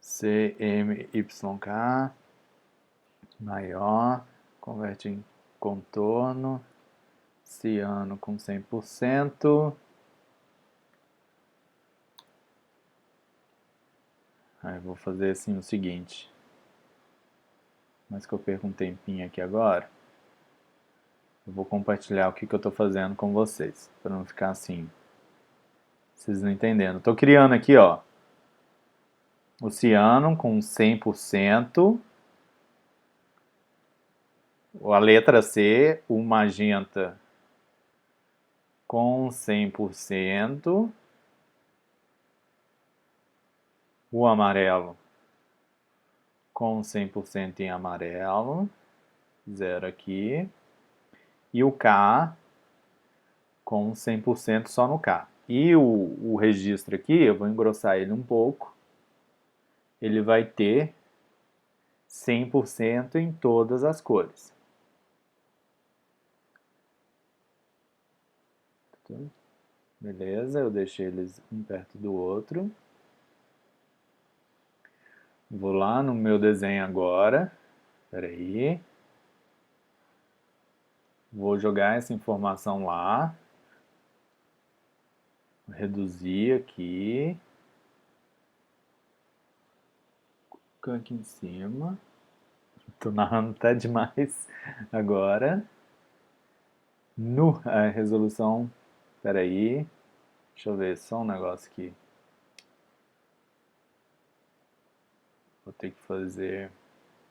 CMYK. Maior. Converte em contorno. Ciano com 100%. Aí vou fazer assim o seguinte. Mas que eu perco um tempinho aqui agora. Eu vou compartilhar o que eu estou fazendo com vocês, para não ficar assim, vocês não entendendo. Estou criando aqui, ó, o ciano com 100%, a letra C, o magenta com 100%, o amarelo com 100% em amarelo, zero aqui, e o K com 100% só no K. E o registro aqui, eu vou engrossar ele um pouco, ele vai ter 100% em todas as cores. Beleza, eu deixei eles um perto do outro. Vou lá no meu desenho agora. Espera aí. Vou jogar essa informação lá. Vou reduzir aqui. Colocar aqui em cima. Tô narrando até demais agora. A resolução. Espera aí. Deixa eu ver só um negócio aqui. Vou ter que fazer.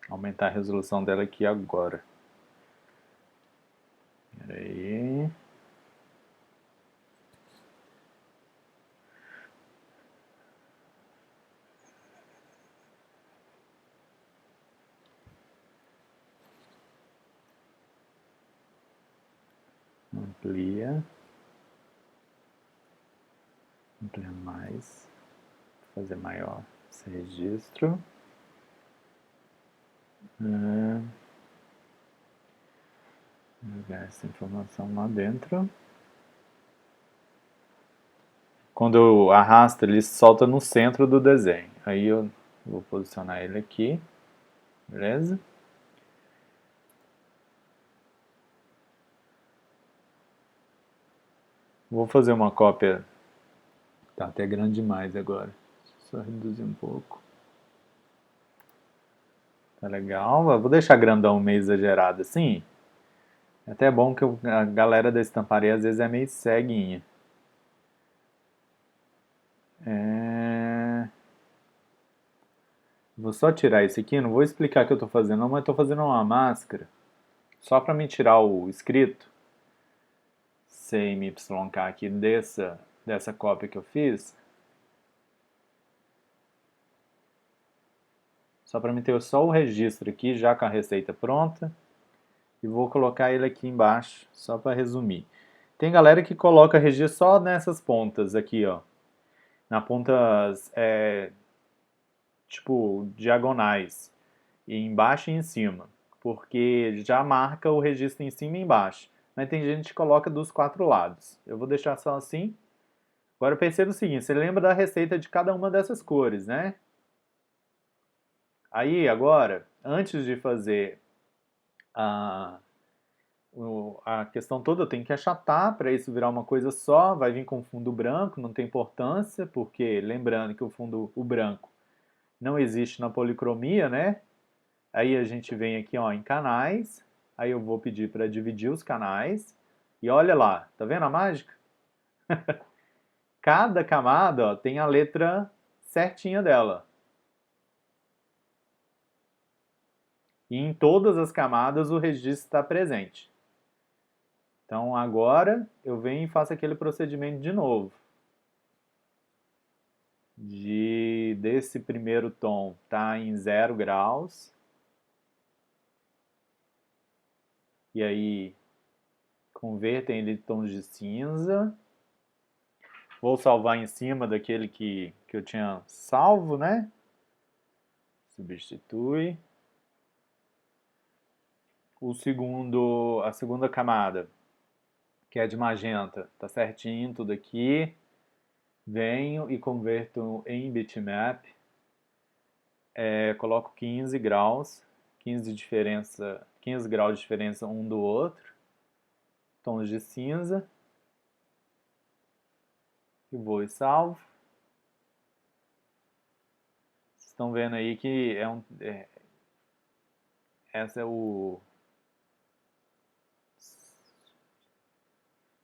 Aumentar a resolução dela aqui agora. Espera aí. Amplia. Amplia mais. Fazer maior esse registro. Jogar essa informação lá dentro. Quando eu arrasto, ele solta no centro do desenho. Aí eu vou posicionar ele aqui. Beleza? Vou fazer uma cópia. Tá até grande demais agora. Só reduzir um pouco. Tá legal. Eu vou deixar grandão meio exagerado assim. É até bom que a galera da estamparia às vezes é meio ceguinha. Vou só tirar isso aqui. Não vou explicar o que eu estou fazendo, não, mas estou fazendo uma máscara. Só para me tirar o escrito. CMYK aqui dessa cópia que eu fiz. Só para me ter só o registro aqui, já com a receita pronta. E vou colocar ele aqui embaixo, só para resumir. Tem galera que coloca registro só nessas pontas aqui, ó. Na pontas, tipo, diagonais. E embaixo e em cima. Porque já marca o registro em cima e embaixo. Mas tem gente que coloca dos quatro lados. Eu vou deixar só assim. Agora perceba o seguinte, você lembra da receita de cada uma dessas cores, né? Aí, agora, antes de fazer a, a questão toda, eu tenho que achatar para isso virar uma coisa só. Vai vir com fundo branco, não tem importância, porque lembrando que o branco não existe na policromia, né? Aí a gente vem aqui ó, em canais, aí eu vou pedir para dividir os canais, e olha lá, tá vendo a mágica? Cada camada ó, tem a letra certinha dela. E em todas as camadas o registro está presente. Então agora eu venho e faço aquele procedimento de novo. Desse primeiro tom tá em 0 graus. E aí convertem ele em tons de cinza. Vou salvar em cima daquele que eu tinha salvo, né? Substitui. A segunda camada, que é de magenta, tá certinho tudo aqui. Venho e converto em bitmap. Coloco 15 graus, 15 graus de diferença um do outro. Tons de cinza. E vou e salvo. Vocês estão vendo aí que essa é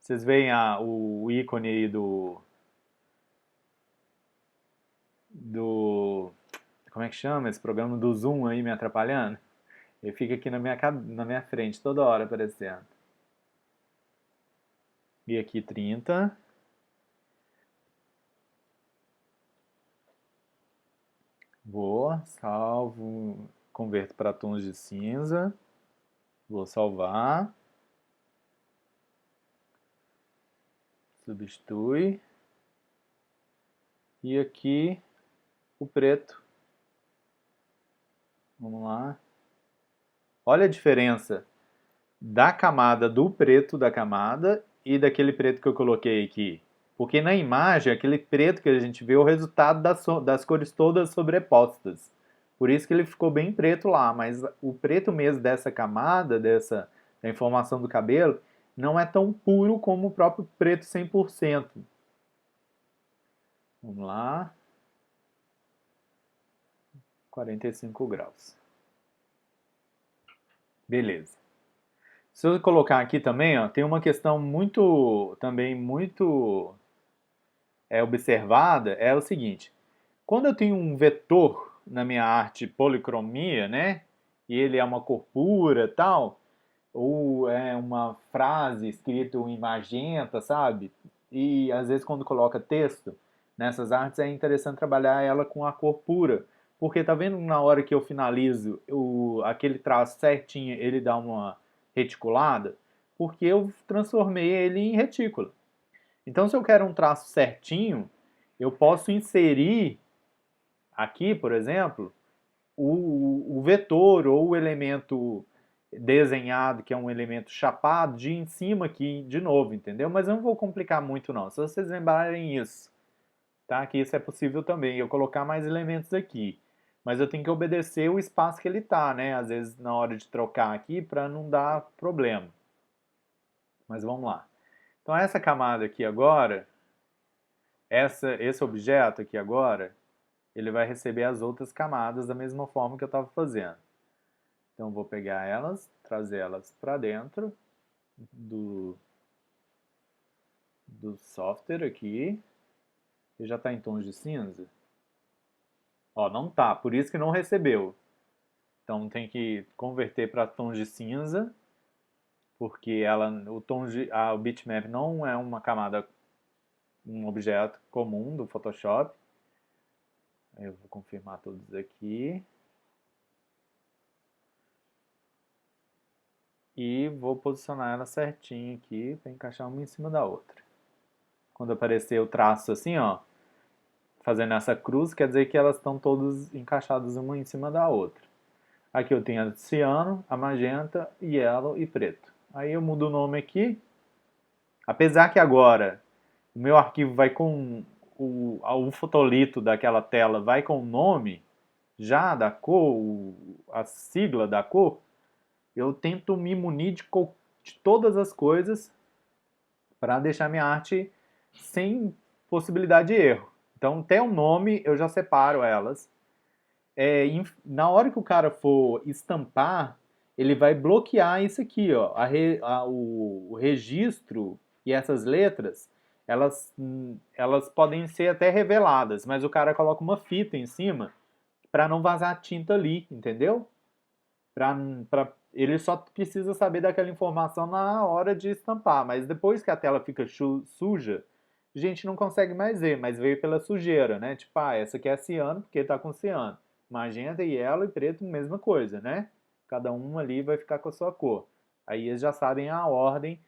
Vocês veem o ícone aí do... Como é que chama esse programa do Zoom aí me atrapalhando? Ele fica aqui na minha frente toda hora aparecendo. E aqui 30. Vou, salvo, converto para tons de cinza. Vou salvar. Substitui. E aqui o preto. Vamos lá. Olha a diferença da camada do preto da camada e daquele preto que eu coloquei aqui. Porque na imagem, aquele preto que a gente vê é o resultado das cores todas sobrepostas. Por isso que ele ficou bem preto lá, mas o preto mesmo dessa camada, da informação do cabelo, não é tão puro como o próprio preto 100%. Vamos lá. 45 graus. Beleza. Se eu colocar aqui também, ó, tem uma questão muito observada, é o seguinte. Quando eu tenho um vetor na minha arte policromia, né, e ele é uma cor pura tal, ou é uma frase escrita em magenta, sabe? E às vezes quando coloca texto nessas artes é interessante trabalhar ela com a cor pura, porque tá vendo na hora que eu finalizo aquele traço certinho, ele dá uma reticulada, porque eu transformei ele em retícula. Então se eu quero um traço certinho, eu posso inserir aqui, por exemplo, o vetor ou o elemento desenhado, que é um elemento chapado, de em cima aqui de novo, entendeu? Mas eu não vou complicar muito não, se vocês lembrarem isso, tá? Que isso é possível também, eu colocar mais elementos aqui. Mas eu tenho que obedecer o espaço que ele tá, né? Às vezes na hora de trocar aqui para não dar problema. Mas vamos lá. Então essa camada aqui agora, esse objeto aqui agora, ele vai receber as outras camadas da mesma forma que eu estava fazendo. Então vou pegar elas, trazer elas para dentro do software aqui. E já está em tons de cinza. Ó, não tá, por isso que não recebeu. Então tem que converter para tons de cinza, porque o bitmap não é uma camada, um objeto comum do Photoshop. Eu vou confirmar todos aqui. E vou posicionar ela certinho aqui para encaixar uma em cima da outra. Quando aparecer o traço assim, ó, fazendo essa cruz, quer dizer que elas estão todas encaixadas uma em cima da outra. Aqui eu tenho a ciano, a magenta, yellow e preto. Aí eu mudo o nome aqui. Apesar que agora o meu arquivo vai com o fotolito daquela tela vai com o nome já da cor, a sigla da cor, eu tento me munir de todas as coisas para deixar minha arte sem possibilidade de erro. Então, até o nome eu já separo elas. Na hora que o cara for estampar, ele vai bloquear isso aqui, ó, o registro e essas letras, elas podem ser até reveladas, mas o cara coloca uma fita em cima para não vazar tinta ali, entendeu? Ele só precisa saber daquela informação na hora de estampar, mas depois que a tela fica suja, a gente não consegue mais ver, mas veio pela sujeira, né? Tipo, essa aqui é ciano porque tá com ciano. Magenta, yellow e preto, mesma coisa, né? Cada um ali vai ficar com a sua cor. Aí eles já sabem a ordem.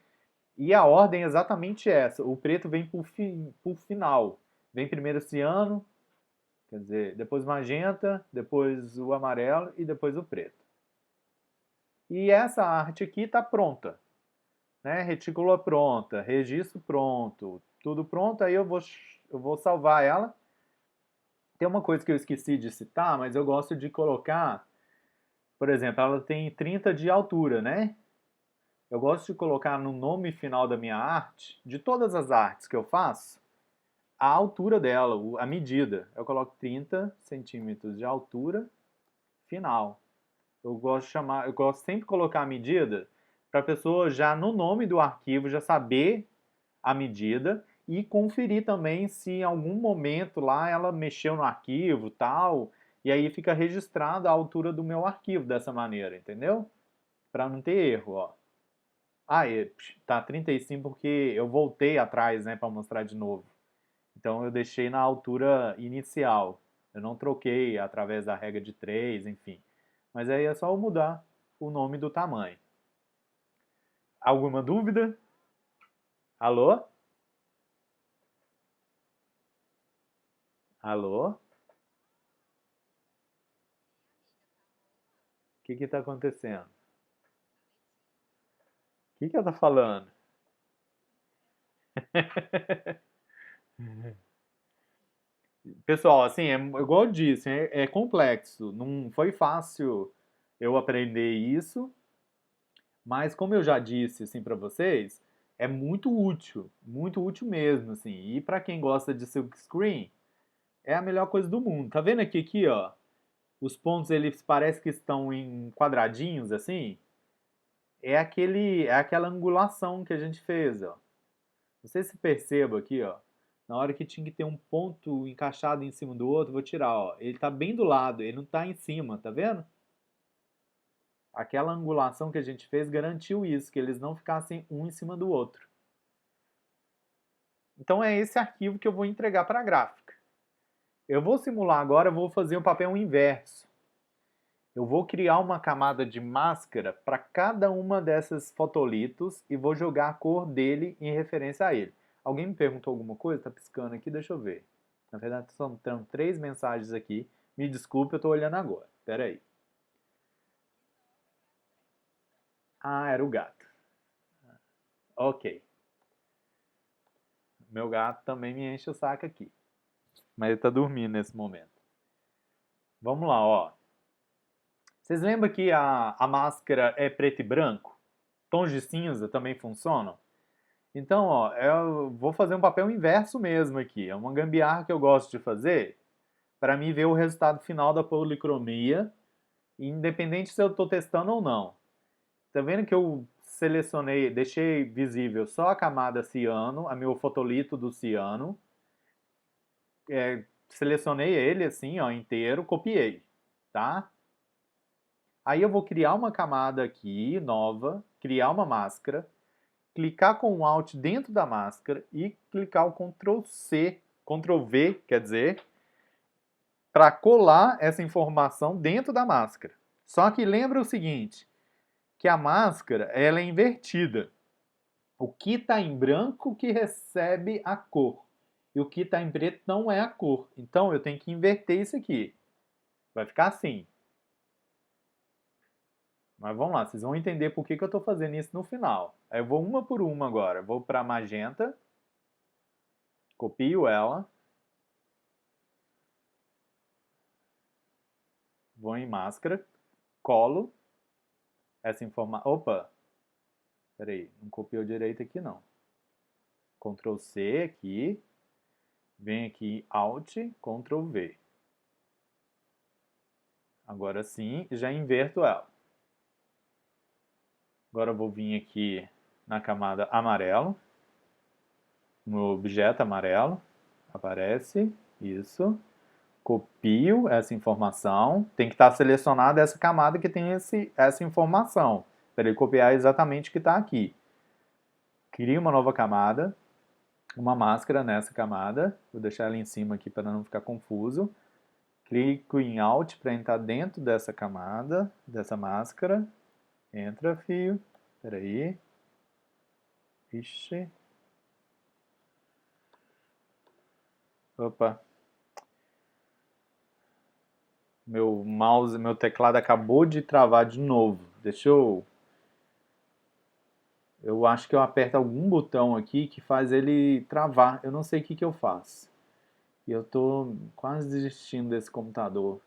E a ordem é exatamente essa. O preto vem por final. Vem primeiro ciano, quer dizer, depois magenta, depois o amarelo e depois o preto. E essa arte aqui está pronta, né? Retícula pronta, registro pronto, tudo pronto. Aí eu vou salvar ela. Tem uma coisa que eu esqueci de citar, mas eu gosto de colocar, por exemplo, ela tem 30 de altura, né? Eu gosto de colocar no nome final da minha arte, de todas as artes que eu faço, a altura dela, a medida. Eu coloco 30 centímetros de altura final. Eu gosto sempre de colocar a medida para a pessoa já no nome do arquivo já saber a medida e conferir também se em algum momento lá ela mexeu no arquivo, tal, e aí fica registrado a altura do meu arquivo dessa maneira, entendeu? Para não ter erro, ó. Ah, tá 35 porque eu voltei atrás, né, para mostrar de novo. Então eu deixei na altura inicial. Eu não troquei através da regra de 3, enfim. Mas aí é só eu mudar o nome do tamanho. Alguma dúvida? Alô? Alô? O que está acontecendo? O que ela está falando? Pessoal, assim, igual eu disse, é complexo. Não foi fácil eu aprender isso, mas como eu já disse assim para vocês, é muito útil mesmo, assim. E para quem gosta de silkscreen, é a melhor coisa do mundo. Tá vendo aqui, ó? Os pontos eles parecem que estão em quadradinhos assim. É aquela angulação que a gente fez, ó. Não sei se perceba aqui, ó. Na hora que tinha que ter um ponto encaixado em cima do outro, vou tirar, ó. Ele tá bem do lado, ele não tá em cima, tá vendo? Aquela angulação que a gente fez garantiu isso, que eles não ficassem um em cima do outro. Então é esse arquivo que eu vou entregar para a gráfica. Eu vou simular agora, eu vou fazer o papel inverso. Eu vou criar uma camada de máscara para cada uma dessas fotolitos e vou jogar a cor dele em referência a ele. Alguém me perguntou alguma coisa? Tá piscando aqui, deixa eu ver. Na verdade, são 3 mensagens aqui. Me desculpe, eu tô olhando agora. Pera aí. Ah, era o gato. Ok. Meu gato também me enche o saco aqui. Mas ele tá dormindo nesse momento. Vamos lá, ó. Vocês lembram que a máscara é preto e branco? Tons de cinza também funcionam? Então, ó, eu vou fazer um papel inverso mesmo aqui. É uma gambiarra que eu gosto de fazer para mim ver o resultado final da policromia, independente se eu estou testando ou não. Tá vendo que eu selecionei, deixei visível só a camada ciano, a meu fotolito do ciano, selecionei ele assim, ó, inteiro, copiei, tá? Aí eu vou criar uma camada aqui, nova, criar uma máscara, clicar com o Alt dentro da máscara e clicar o Ctrl C, Ctrl V, quer dizer, para colar essa informação dentro da máscara. Só que lembra o seguinte, que a máscara ela é invertida. O que está em branco que recebe a cor. E o que está em preto não é a cor. Então eu tenho que inverter isso aqui. Vai ficar assim. Mas vamos lá, vocês vão entender por que eu estou fazendo isso no final. Aí eu vou uma por uma agora. Vou para magenta, copio ela, vou em máscara, colo essa informação. Opa, peraí, não copiou direito aqui não. Ctrl C aqui, vem aqui Alt, Ctrl V. Agora sim, já inverto ela. Agora eu vou vir aqui na camada amarelo, no objeto amarelo, aparece isso. Copio essa informação, tem que estar selecionada essa camada que tem essa informação, para ele copiar exatamente o que está aqui. Crio uma nova camada, uma máscara nessa camada, vou deixar ela em cima aqui para não ficar confuso. Clico em Alt para entrar dentro dessa camada, dessa máscara. Entra, fio. Espera aí. Ixi. Opa. Meu mouse, meu teclado acabou de travar de novo. Deixa eu... Eu acho que eu aperto algum botão aqui que faz ele travar. Eu não sei o que eu faço. E eu tô quase desistindo desse computador.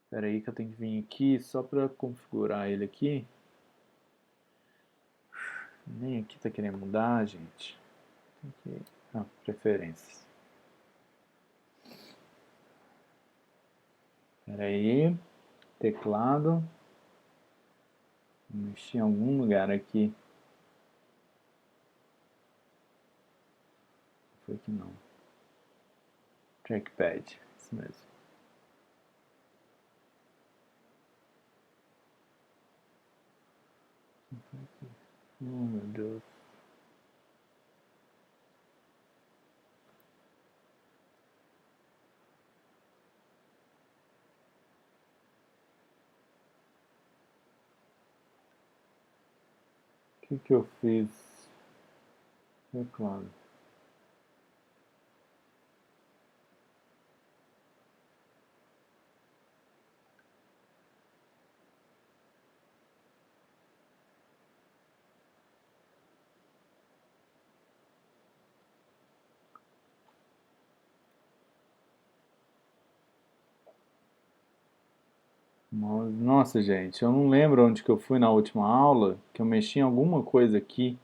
Espera aí que eu tenho que vir aqui só para configurar ele aqui. Nem aqui tá querendo mudar, gente. Aqui. Ah, preferências. Espera aí. Teclado. Vou mexer em algum lugar aqui. Foi que não. Trackpad, isso mesmo. Oh, meu Deus. O que eu fiz? É claro. Nossa, gente, eu não lembro onde que eu fui na última aula, que eu mexi em alguma coisa aqui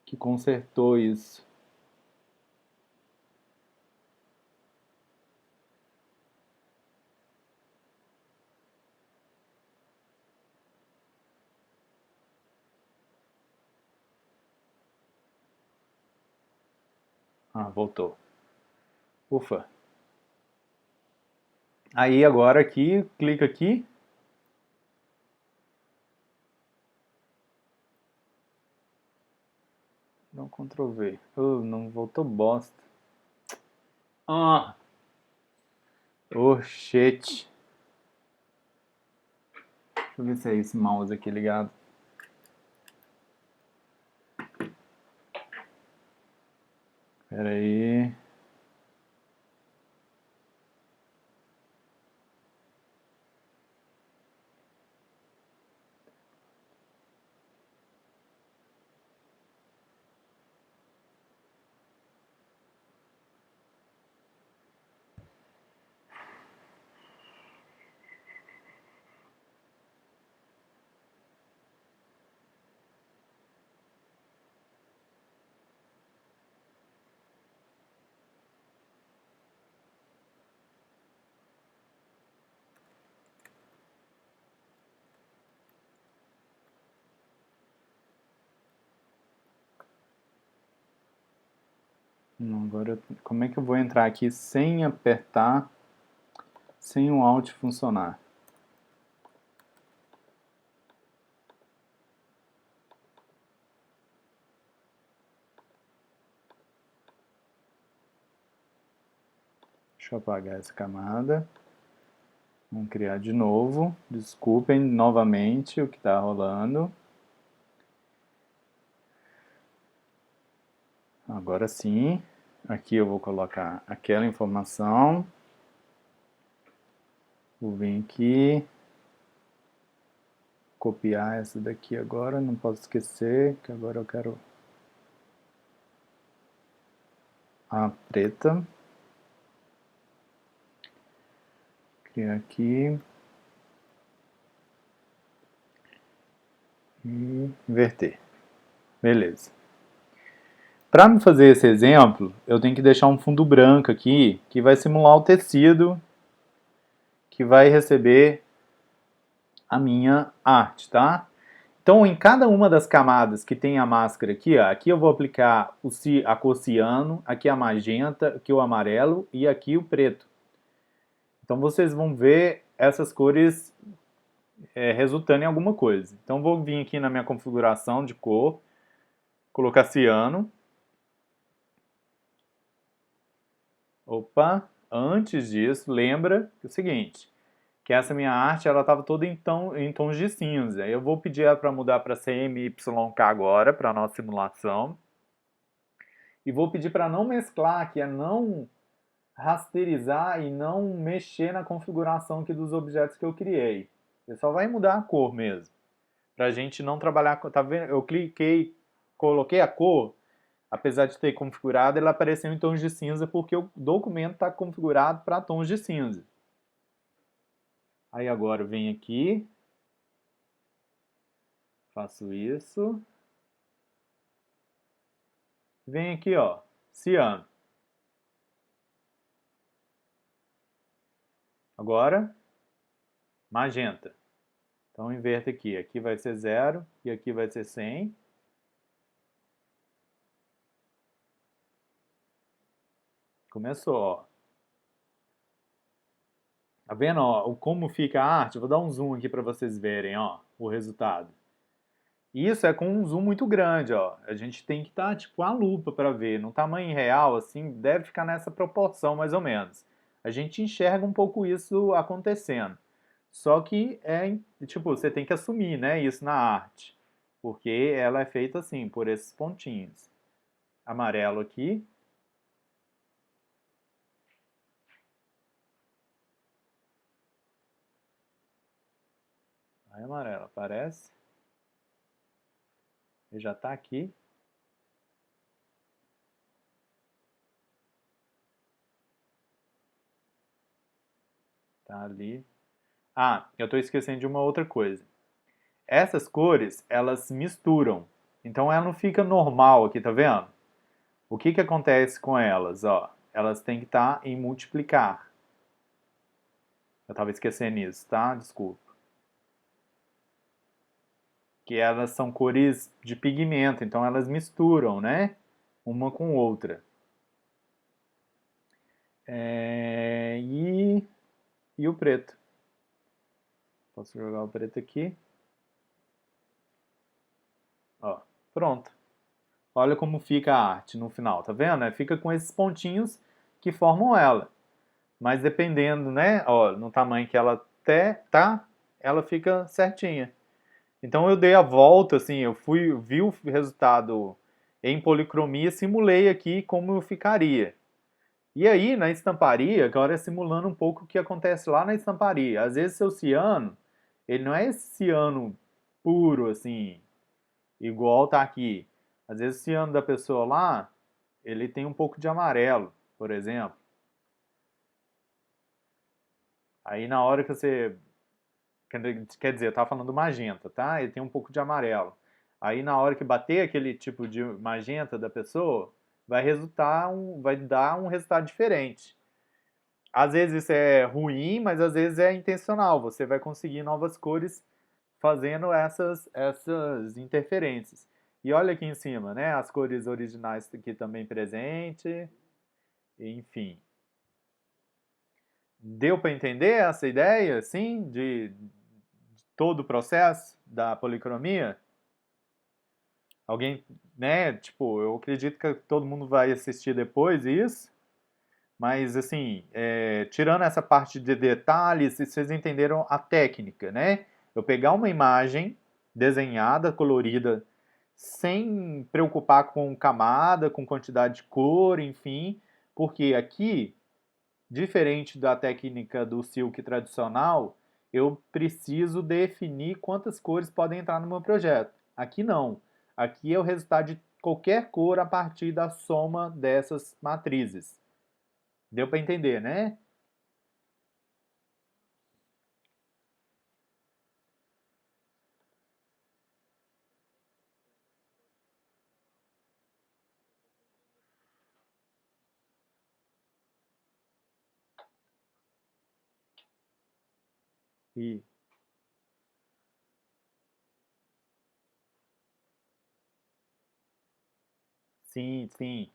que consertou isso. Ah, voltou. Ufa. Aí agora aqui, clica aqui. Dá um Ctrl V. Não voltou bosta. Ah! Oh, shit. Deixa eu ver se é esse mouse aqui ligado. Pera aí. Não, agora, como é que eu vou entrar aqui sem apertar, sem o Alt funcionar? Deixa eu apagar essa camada. Vamos criar de novo. Desculpem novamente o que está rolando. Agora sim. Aqui eu vou colocar aquela informação. Vou vir aqui. Copiar essa daqui agora. Não posso esquecer que agora eu quero a preta. Criar aqui. E inverter. Beleza. Para me fazer esse exemplo, eu tenho que deixar um fundo branco aqui, que vai simular o tecido que vai receber a minha arte, tá? Então, em cada uma das camadas que tem a máscara aqui, ó, aqui eu vou aplicar a cor ciano, aqui a magenta, aqui o amarelo e aqui o preto. Então, vocês vão ver essas cores resultando em alguma coisa. Então, vou vir aqui na minha configuração de cor, colocar ciano. Opa, antes disso, lembra que é o seguinte, que essa minha arte ela estava toda em tons de cinza. Eu vou pedir ela para mudar para CMYK agora, para a nossa simulação. E vou pedir para não mesclar, que é não rasterizar e não mexer na configuração aqui dos objetos que eu criei. Ele só vai mudar a cor mesmo. Para a gente não trabalhar com... Tá vendo? Eu cliquei, coloquei a cor, apesar de ter configurado, ela apareceu em tons de cinza porque o documento está configurado para tons de cinza. Aí agora eu venho aqui, faço isso. Venho aqui, ó, ciano. Agora, magenta. Então inverta aqui. Aqui vai ser 0 e aqui vai ser 100. Começou, ó. Tá vendo, ó, como fica a arte? Vou dar um zoom aqui para vocês verem, ó, o resultado. Isso é com um zoom muito grande, ó. A gente tem que estar, tipo, a lupa para ver. No tamanho real, assim, deve ficar nessa proporção, mais ou menos. A gente enxerga um pouco isso acontecendo. Só que tipo, você tem que assumir, né, isso na arte. Porque ela é feita assim, por esses pontinhos. Amarelo aqui. Aí amarelo aparece. Ele já tá aqui. Tá ali. Ah, eu tô esquecendo de uma outra coisa. Essas cores, elas misturam. Então ela não fica normal aqui, tá vendo? O que que acontece com elas, ó? Elas têm que estar em multiplicar. Eu tava esquecendo isso, tá? Desculpa. Que elas são cores de pigmento, então elas misturam, né? Uma com outra. É, e o preto. Posso jogar o preto aqui. Ó, pronto. Olha como fica a arte no final, tá vendo? Fica com esses pontinhos que formam ela. Mas dependendo, né? Ó, no tamanho que ela tá, ela fica certinha. Então eu dei a volta, assim, vi o resultado em policromia, simulei aqui como ficaria. E aí, na estamparia, agora é simulando um pouco o que acontece lá na estamparia. Às vezes seu ciano, ele não é esse ciano puro, assim, igual tá aqui. Às vezes o ciano da pessoa lá, ele tem um pouco de amarelo, por exemplo. Aí na hora que você quer dizer, eu tava falando magenta, tá? Ele tem um pouco de amarelo. Aí na hora que bater aquele tipo de magenta da pessoa, vai dar um resultado diferente. Às vezes isso é ruim, mas às vezes é intencional. Você vai conseguir novas cores fazendo essas interferências. E olha aqui em cima, né? As cores originais aqui também presente. Enfim. Deu para entender essa ideia, sim, de todo o processo da policromia? Alguém, né? Tipo, eu acredito que todo mundo vai assistir depois isso, mas assim, tirando essa parte de detalhes, vocês entenderam a técnica, né? Eu pegar uma imagem desenhada, colorida, sem preocupar com camada, com quantidade de cor, enfim, porque aqui, diferente da técnica do silk tradicional, eu preciso definir quantas cores podem entrar no meu projeto. Aqui não. Aqui é o resultado de qualquer cor a partir da soma dessas matrizes. Deu para entender, né? E sim, sim.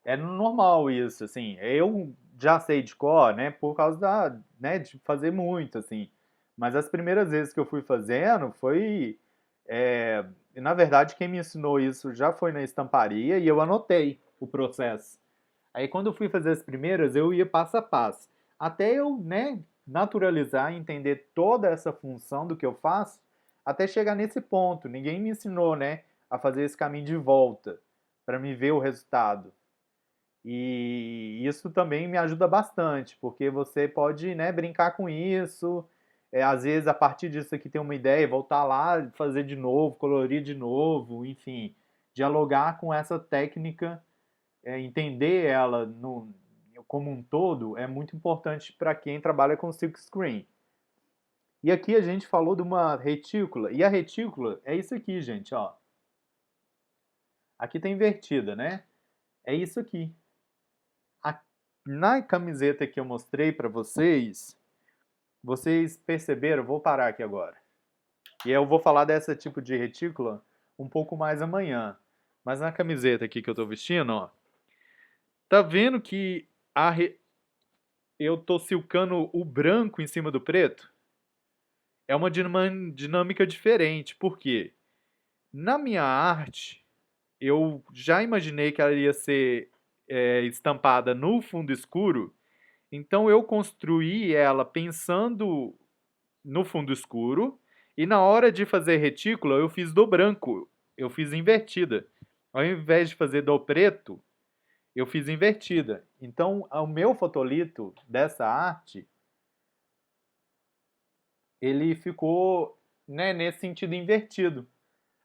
É normal isso, assim. Eu já sei de cor, né, por causa né, de fazer muito, assim. Mas as primeiras vezes que eu fui fazendo foi, é, na verdade, quem me ensinou isso já foi na estamparia e eu anotei o processo. Aí quando eu fui fazer as primeiras, eu ia passo a passo. Até eu, né, naturalizar e entender toda essa função do que eu faço, até chegar nesse ponto. Ninguém me ensinou, né, a fazer esse caminho de volta para me ver o resultado. E isso também me ajuda bastante, porque você pode, né, brincar com isso. Às vezes, a partir disso aqui tem uma ideia, voltar lá, fazer de novo, colorir de novo, enfim, dialogar com essa técnica, entender ela como um todo é muito importante para quem trabalha com silk screen. E aqui a gente falou de uma retícula, e a retícula é isso aqui, gente, ó. Aqui tá invertida, né? É isso aqui. Na camiseta que eu mostrei para vocês, vocês perceberam? Vou parar aqui agora. E eu vou falar dessa tipo de retícula um pouco mais amanhã. Mas na camiseta aqui que eu tô vestindo, ó, tá vendo que a re- eu tô silcando o branco em cima do preto, é uma dinâmica diferente. Por quê? Na minha arte, eu já imaginei que ela ia ser estampada no fundo escuro, então eu construí ela pensando no fundo escuro, e na hora de fazer retícula, eu fiz do branco, eu fiz invertida. Ao invés de fazer do preto, eu fiz invertida. Então, o meu fotolito dessa arte, ele ficou, né, nesse sentido invertido.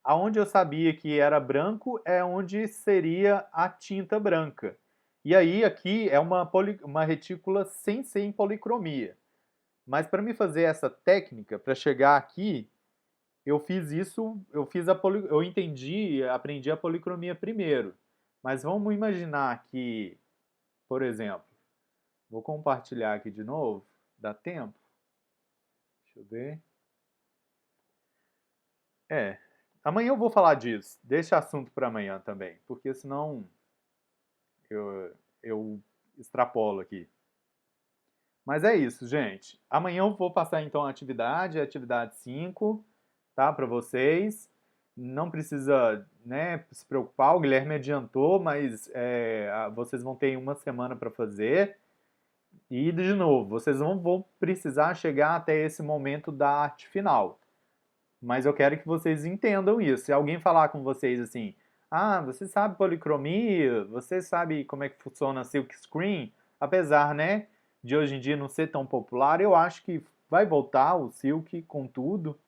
Aonde eu sabia que era branco é onde seria a tinta branca. E aí aqui é uma retícula sem ser em policromia. Mas para me fazer essa técnica, para chegar aqui, eu fiz isso, eu entendi, aprendi a policromia primeiro. Mas vamos imaginar que, por exemplo, vou compartilhar aqui de novo, dá tempo? Deixa eu ver. É, amanhã eu vou falar disso. Deixa assunto para amanhã também, porque senão eu extrapolo aqui. Mas é isso, gente. Amanhã eu vou passar então a atividade 5, tá, para vocês. Não precisa, né, se preocupar, o Guilherme adiantou, mas vocês vão ter uma semana para fazer. E, de novo, vocês não vão precisar chegar até esse momento da arte final. Mas eu quero que vocês entendam isso. Se alguém falar com vocês assim, ah, você sabe policromia, você sabe como é que funciona silk screen, apesar, né, de hoje em dia não ser tão popular, eu acho que vai voltar o silk com tudo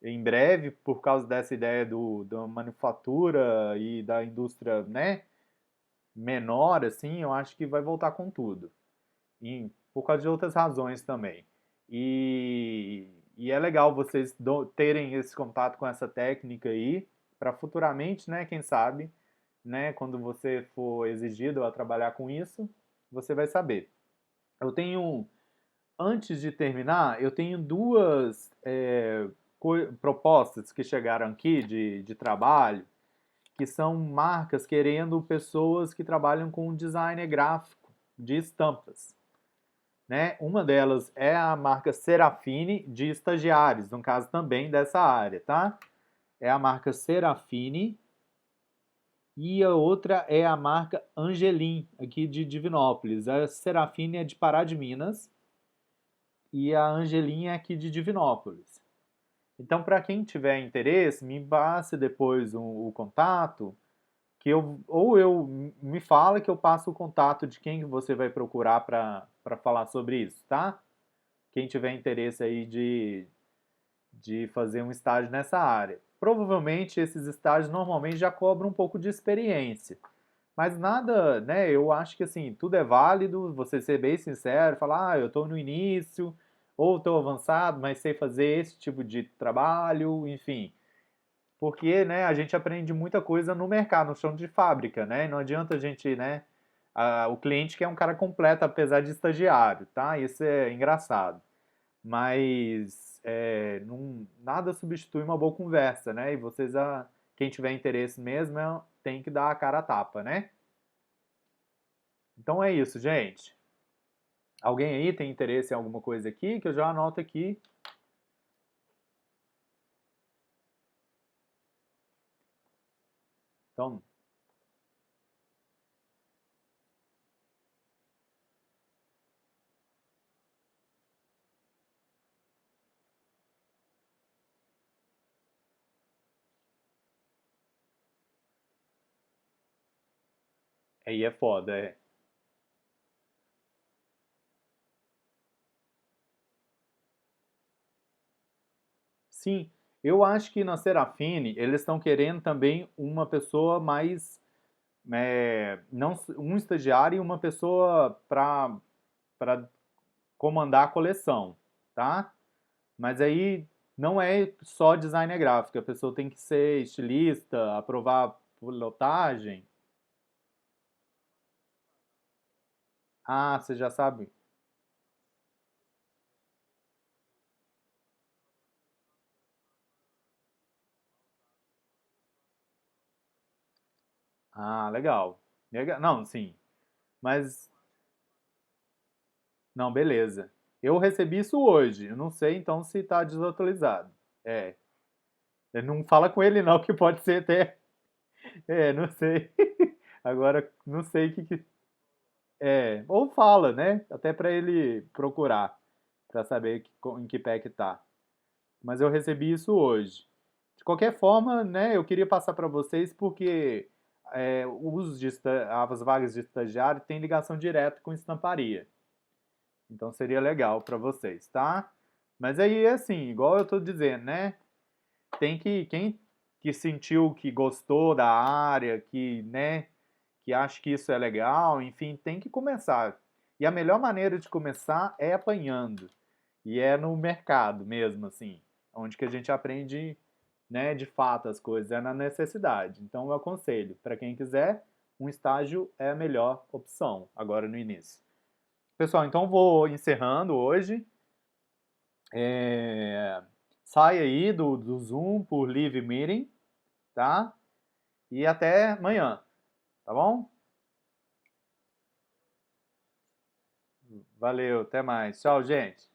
em breve por causa dessa ideia da manufatura e da indústria, né, menor assim, eu acho que vai voltar com tudo. E por causa de outras razões também. E é legal vocês terem esse contato com essa técnica aí, para futuramente, né, quem sabe, né, quando você for exigido a trabalhar com isso, você vai saber. Eu tenho, antes de terminar, eu tenho duas propostas que chegaram aqui de trabalho, que são marcas querendo pessoas que trabalham com design gráfico de estampas, né? Uma delas é a marca Serafine de estagiários, no caso também dessa área, tá? É a marca Serafine e a outra é a marca Angelim, aqui de Divinópolis. A Serafine é de Pará de Minas e a Angelim é aqui de Divinópolis. Então, para quem tiver interesse, me passe depois o contato, que eu me fala que eu passo o contato de quem você vai procurar para falar sobre isso, tá? Quem tiver interesse aí de fazer um estágio nessa área. Provavelmente esses estágios normalmente já cobram um pouco de experiência. Mas nada, né? Eu acho que assim, tudo é válido, você ser bem sincero, falar, eu estou no início, ou estou avançado, mas sei fazer esse tipo de trabalho, enfim. Porque, né, a gente aprende muita coisa no mercado, no chão de fábrica, né? Não adianta a gente, né? O cliente quer um cara completo, apesar de estagiário, tá? Isso é engraçado. Mas nada substitui uma boa conversa, né? E vocês, quem tiver interesse mesmo, tem que dar a cara a tapa, né? Então é isso, gente. Alguém aí tem interesse em alguma coisa aqui que eu já anoto aqui? Então, aí é foda, é. Sim, eu acho que na Serafine eles estão querendo também uma pessoa mais, não um estagiário e uma pessoa para comandar a coleção, tá? Mas aí não é só designer gráfico, a pessoa tem que ser estilista, aprovar pilotagem. Ah, você já sabe? Ah, legal. Não, sim. Mas Não, beleza. Eu recebi isso hoje. Eu não sei então se está desatualizado. É. Não fala com ele não, que pode ser até. É, não sei. Agora, não sei o que. É, ou fala, né? Até para ele procurar, para saber em que pé que tá. Mas eu recebi isso hoje. De qualquer forma, né, eu queria passar para vocês porque as vagas de estagiário têm ligação direta com estamparia. Então seria legal para vocês, tá? Mas aí, assim, igual eu tô dizendo, né? Quem que sentiu que gostou da área, que, né, que acha que isso é legal, enfim, tem que começar. E a melhor maneira de começar é apanhando. E é no mercado mesmo, assim, onde que a gente aprende, né, de fato as coisas, é na necessidade. Então eu aconselho, para quem quiser, um estágio é a melhor opção, agora no início. Pessoal, então vou encerrando hoje. É, Sai aí do Zoom por Live Meeting, tá? E até amanhã, tá bom? Valeu, até mais. Tchau, gente.